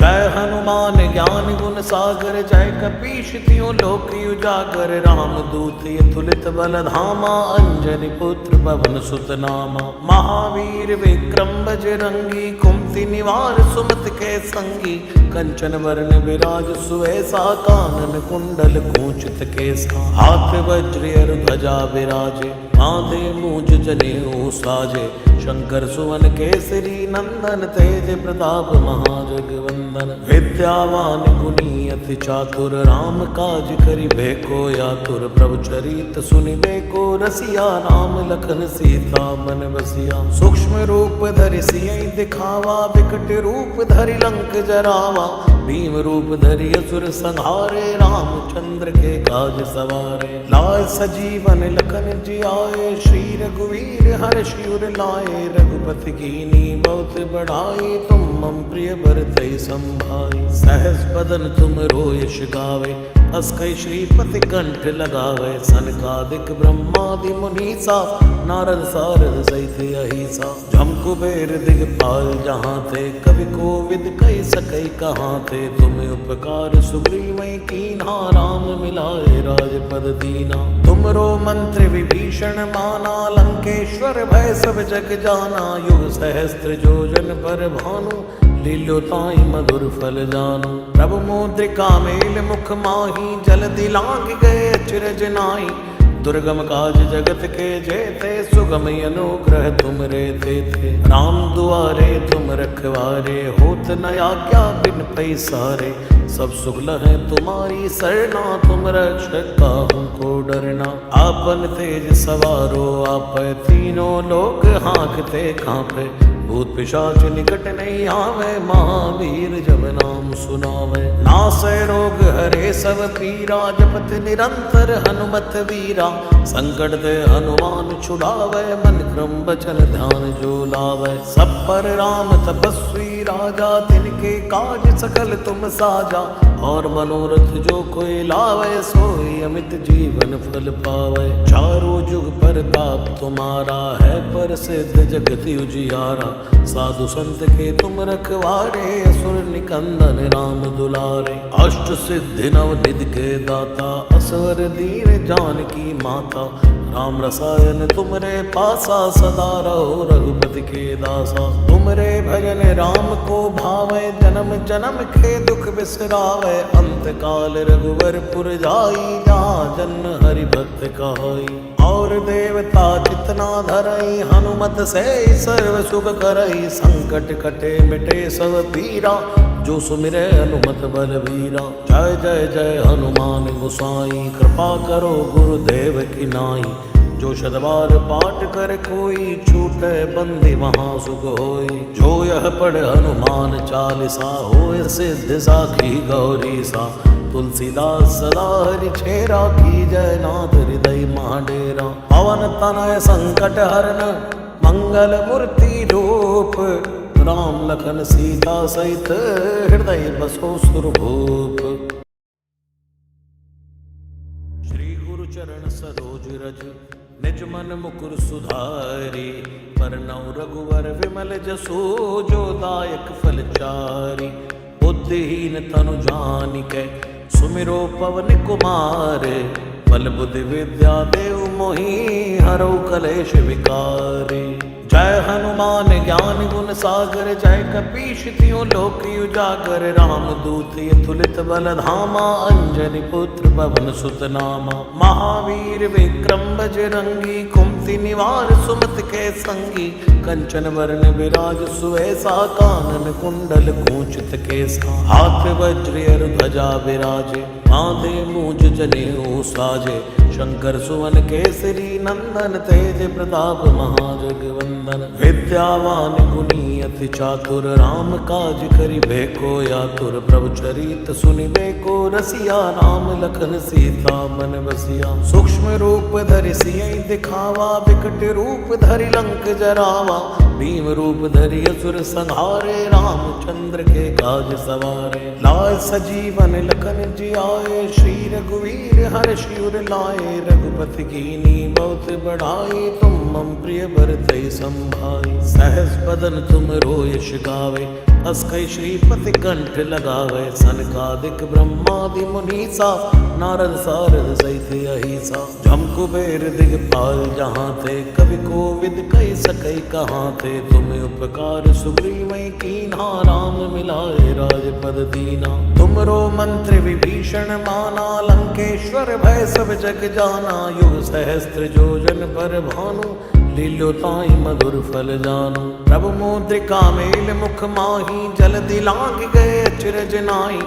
जय हनुमान ज्ञान गुण सागर, जय कपीश तिहुँ लोक उजागर। राम दूत अतुलित बल धामा, अंजनी पुत्र पवन सुत नामा। महावीर विक्रम बजरंगी, कुमति निवार सुमति के संगी। कंचन वरण विराज सुवेसा, कानन कुंडल कुंचित केसा। हाथ वज्र और ध्वजा विराजे, कांधे मूंज जनेऊ साजे। शंकर सुवन केसरी नंदन, तेज प्रताप महाजगवंदन। विद्यावान गुणी अति चातुर, राम काज करिबे को आतुर। प्रभु चरित सुनिबे को रसिया, राम लखन सीता मन बसिया। सूक्ष्म रूप धरि सियहि दिखावा, विकट रूप धरि लंक जरावा। भीम रूप धरि असुर संहारे, रामचंद्र के काज सवारे। लाय सजीवन लखन जियाए, श्री रघुवीर हर्षि उर लाए। रघुपति कीनी बहुत बढ़ाई, तुम मम प्रिय भरतहि संभाई। सहस बदन तुम रोयश गावे, अस कई श्रीपति कंठ लगावे। सनकादिक ब्रह्मादि मुनीसा, नारद सारद सहित अहिसा। जम कुबेर दिगपाल जहाँ थे, कवि कोविद कहि सकै कहाँ थे। तुम उपकार सुग्रीवै कीन्हा, राम मिलाए राजपद दीना। तुमरो मंत्र विभीषण माना, लंकेश्वर भय सब जग जाना। युग सहस्त्र योजन पर भानु, लील्यो ताहि मधुर फल जानू। प्रभु मुद्रिका मेल मुख माही, जल्दी लांघ गए अचरज नाई। दुर्गम काज जगत के जेते, सुगम अनुग्रह तुम रे थे। राम दुआरे तुम रखवारे, होत न आज्ञा बिन पैसारे। सब सुख लहै तुम्हारी सरना, तुम रक्षक काहू को डरना। आपन तेज सवारो आप, तीनों लोग हाँकते कांपे। भूत पिशाच निकट नहीं आवे, महावीर जब नाम सुनावे। नासै रोग हरे सब पीरा, जपत निरंतर हनुमत वीरा। संकट ते हनुमान छुड़ावे, मन क्रम बचन ध्यान जो लावे। सब पर राम तपस्वी राजा, तिनके काज सकल तुम साजा। और मनोरथ जो कोई लावे, सोई अमित जीवन फल पावे। चारों जुग परताप तुम्हारा है, प्रसिद्ध जगत उजियारा। साधु संत के तुम रखवारे, असुर निकंदन राम दुलारे। अष्ट सिद्धि नव निधि के दाता, असवर दीन जानकी माता। राम रसायन तुमरे पासा, सदा रहो रघुपति के दासा। तुमरे भजन राम को भावे, जन्म जन्म के दुख बिसरावे। अंत काल रघुवर पुर जाई, जहाँ जन्म हरि भक्त कहाई। और देवता जितना धरई, हनुमत से सर्व सुख करई। संकट कटे मिटे सब पीरा, जो सुमिरे हनुमत बलवीरा। जय जय जय हनुमान गोसाई, कृपा करो गुरुदेव की नाई। जो शतबार पाठ कर कोई, छूटे बंदी महा सुख होई। जो यह पढ़ हनुमान चालीसा, होय सिद्ध साखी गौरी सा। तुलसीदास सदा हरि छेरा, की जय नाथ हृदय महाडेरा। पवन तनय संकट हरन, मंगल मूर्ति रूप। राम लखन सीता सहित, हृदय बसो सुरभूप। श्री गुरु चरण सरोज रज, निज मन मुकुर सुधारी। परनौ रघुवर विमल जसु, जो दायक फल चारि। बुद्धिहीन तनु जानिकै, सुमिरो पवन कुमार। बल बुद्धि विद्या देव मोहि, हरौ कलेश विकार। जय हनुमान ज्ञान गुण सागर, जय कपीश तिहुँ लोक उजागर। राम दूत अतुलित बल धामा, अंजनी पुत्र पवन सुत नामा। महावीर विक्रम बजरंगी, कुमति निवार सुमति के संगी। कंचन वरण विराज सुवेसा, कानन कुंडल कुंचित केसा। हाथ वज्र ध्वजा विराजे, बांधे मूंज जनेऊ साजे। शंकर सुवन केसरी नंदन, तेज प्रताप महाजगवंदन। विद्यावान गुणी अति चातुर, राम काज करिबे को आतुर। प्रभु चरित सुनिबे को रसिया, राम लखन सीता मन बसिया। सूक्ष्म रूप धरि सियहि दिखावा, विकट रूप धरि लंक जरावा। भीम रूप धरि असुर संहारे, रामचंद्र के काज सवारे। लाय सजीवन लखन जियाए, श्री रघुवीर हर्षि उर लाए। रघुपति कीन्ही बहुत बढ़ाई, तुम मम प्रिय भरतहि संभाई। सहस बदन तुम यश गावे, अस कई श्रीपति कंठ लगावे। सनकादिक ब्रह्मादि मुनीसा, नारद सारद सहित अहिसा। जम कुबेर दिगपाल जहाँ थे, कवि कोविद कहि सकई कहाँ थे। तुम्हें उपकार सुग्रीवै कीन्हा, राम मिलाए राजपद दीना। तुमरो मंत्र विभीषण माना, लंकेश्वर भय सब जग जाना। युग सहस्त्र योजन पर भानु, लील्यो ताहि मधुर फल जानु। प्रभु मुद्रिका मेल मुख माही, जल्दी लांघ गए अचरज नाई।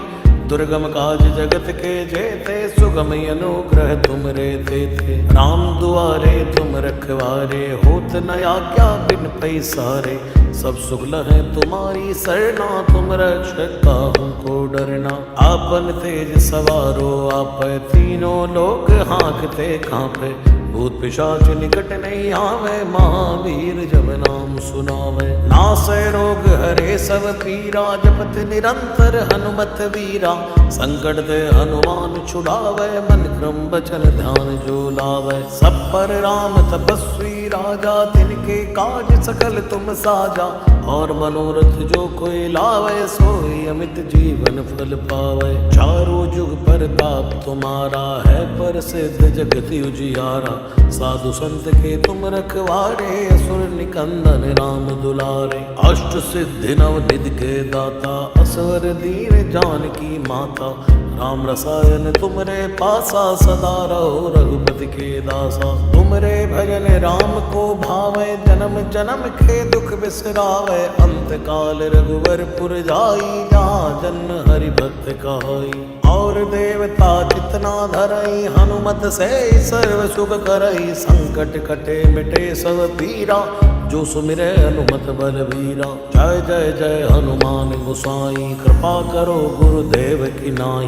दुर्गम काज जगत के जेते, सुगम अनुग्रह तुम रे थे। राम दुआरे तुम रखवारे, होत न आज्ञा बिन पैसारे। सब सुख लहै तुम्हारी सरना, तुम रक्षक काहू को डरना। आपन तेज सवारो आपै, तीनों लोक हाँकते कांपै। भूत पिशाच निकट नहीं आवे, महावीर जब नाम सुनावे। नासै रोग हरे सब पीरा, जपत निरंतर हनुमत वीरा। संकट ते हनुमान छुड़ावे, मन क्रम बचन ध्यान जो लावे। सब पर राम तपस्वी राजा, तिनके काज सकल तुम साजा। और मनोरथ जो कोई लावे, सोई अमित जीवन फल पावे। चारों जुग परताप तुम्हारा है, प्रसिद्ध जगत उजियारा। साधु संत के तुम रखवारे, असुर निकंदन राम दुलारे। अष्ट सिद्धि नव निधि के दाता, असवर दीन जानकी माता। राम रसायन तुमरे पासा, सदा रहो रघुपति के दासा। तुमरे भजन राम को भावे, जन्म जन्म के दुख बिसरावे। अंत काल रघुवर पुर जाई, जहाँ जन्म हरि भक्त कहाई। और देवता जितना धरई, हनुमत से सर्व सुख करई। संकट कटे मिटे सब पीरा, जो सुमिरे हनुमत बलवीरा। जय जय जय हनुमान गोसाई, कृपा करो गुरुदेव की नाई।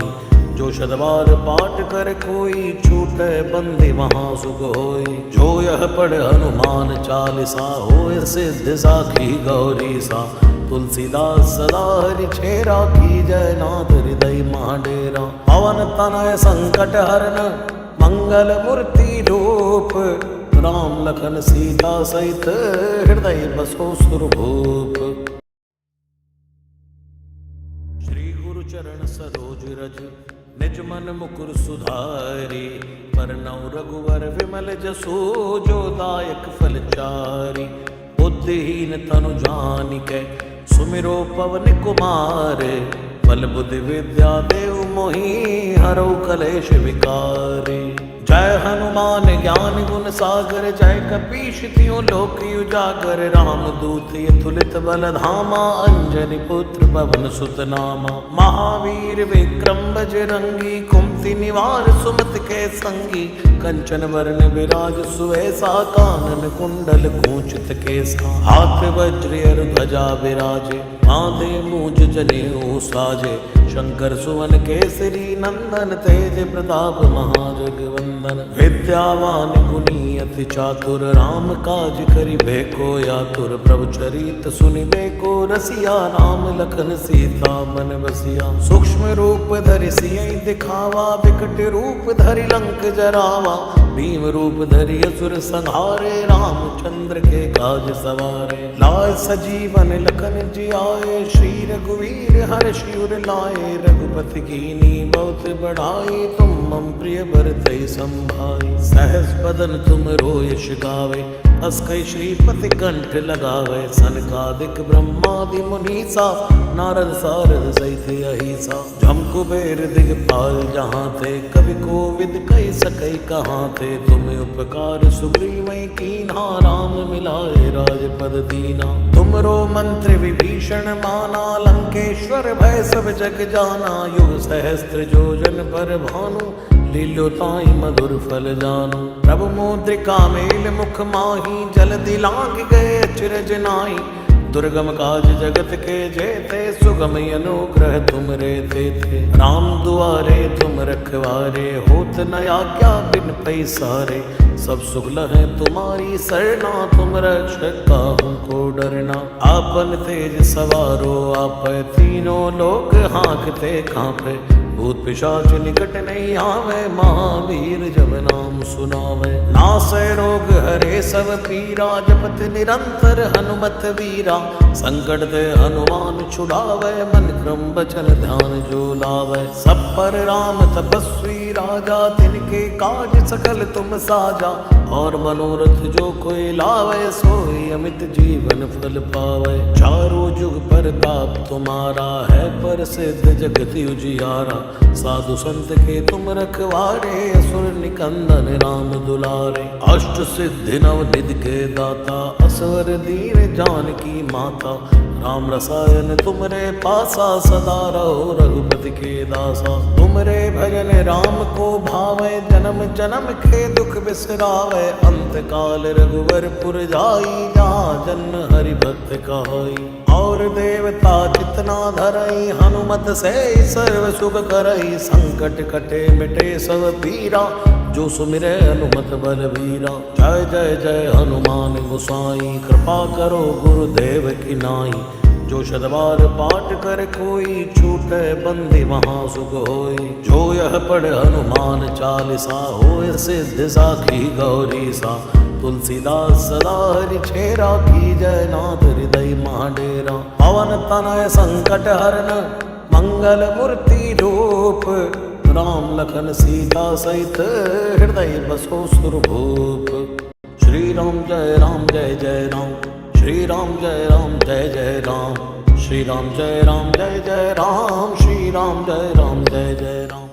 जो शतबार पाठ कर कोई, छूटे बंदी महा सुख होई। जो यह पढ़ हनुमान चालीसा, होय सिद्ध साखी गौरी सा। तुलसीदास सदा हरि छेरा, की जय नाथ हृदय महाडेरा। पवन तनय संकट हरन, मंगल मूर्ति रूप। राम लखन सीता सहित, हृदय बसो सुरभूप। श्री गुरु चरण सरोज रज, निज निज मन मुकुर सुधारी, परनौ रघुवर विमल जसु, जो दायक फल चारि। बुद्धिहीन तनु जानिकै, सुमिरो पवन कुमार, बल बुद्धि विद्या देव मोहि, हरौ कलेश विकारी। जय हनुमान ज्ञान गुण सागर, जय कपीश तिहुँ लोक उजागर। राम दूत अतुलित बल धामा, अंजनी पुत्र पवन सुत नामा। महावीर विक्रम बजरंगी, कुमति निवार सुमति के संगी। कंचन वरण विराज सुवेसा, कानन कुंडल कुंचित केसा। हाथ वज्र और ध्वजा विराजे, कांधे मूज जनेऊ साजे। शंकर सुवन केसरी नंदन, तेज प्रताप महाजगवंदन। विद्यावान गुणी अति चातुर, राम काज करिबे को आतुर। प्रभु चरित सुनिबे को रसिया, राम लखन सीता मन बसिया। सूक्ष्म रूप धरि सियहि दिखावा, विकट रूप धरि लंक जरावा। भीम रूप धरि असुर संहारे, रामचंद्र के काज सवारे। लाय सजीवन लखन जियाए, श्री रघुवीर हर्षि उर लाए। रघुपति कीनी बहुत बढ़ाई, तुम मम प्रिय भरतहि संभाई। सहस बदन तुम यश गावे, अस कई श्रीपति कंठ लगावे। सनकादिक ब्रह्मादि मुनीसा, नारद सारद सहित अहिसा। जम कुबेर दिगपाल जहाँ थे, कवि कोविद कहि सकै कहाँ थे। तुम उपकार सुग्रीवै कीन्हा, राम मिलाए राजपद दीना। तुमरो मंत्र विभीषण माना, लंकेश्वर भय सब जग जाना। युग सहस्त्र योजन पर भानु, लील्यो ताहि मधुर फल जानू। प्रभु मुद्रिका मेल मुख माही, जल्दी लांघ गए अचरज नाहि। दुर्गम काज जगत के जेते, सुगम अनुग्रह तुम रे थे। राम दुआरे तुम रखवारे, होत न आज्ञा बिन पैसारे। सब सुख लहै तुम्हारी सरना, तुम रक्षक काहू को डरना। आपन तेज सवारो आपै, तीनों लोक हाँकते कांपै। भूत पिशाच निकट नहीं आवे, महावीर जब नाम सुनावे। नासै रोग हरे सब पीरा, जपत निरंतर हनुमत वीरा। संकट ते हनुमान छुड़ावे, मन क्रम बचन ध्यान जो लावे। सब पर राम तपस्वी राजा, तिनके काज सकल तुम साजा। और मनोरथ जो कोई लावे, सोई अमित जीवन फल पावे। चारों जुग परताप तुम्हारा है, प्रसिद्ध जगत उजियारा। साधु संत के तुम रखवारे, असुर निकंदन राम दुलारे। अष्ट सिद्धि नव निधि के दाता, असवर दीन जानकी माता। राम रसायन तुमरे पासा, सदा रहो रघुपति के दासा। तुमरे भजन राम को भावे, जन्म जन्म के दुख बिसरावे। अंत काल रघुवर पुर जाई, जहाँ जन्म हरि भक्त कहाई। और देवता जितना धरई, हनुमत से सर्व सुख करई। संकट कटे मिटे सब पीरा, जो सुमिरै हनुमत बलवीरा। जय जय जय हनुमान गोसाई, कृपा करो गुरुदेव की नाई। जो शतबार पाठ कर कोई, छूटे बंदी वहाँ सुख होई। जो यह पढ़ हनुमान चालीसा, होय सिद्ध साखी गौरी सा। तुलसीदास सदा हरि छेरा, की जय नाथ हृदय महाडेरा। पवन तनय संकट हरन, मंगल मूर्ति रूप। राम लखन सीता सहित, हृदय बसो सुरभूप। श्री राम जय राम जय जय राम, श्री राम जय राम जय जय राम। श्री राम जय राम जय जय राम, श्री राम जय राम जय जय राम।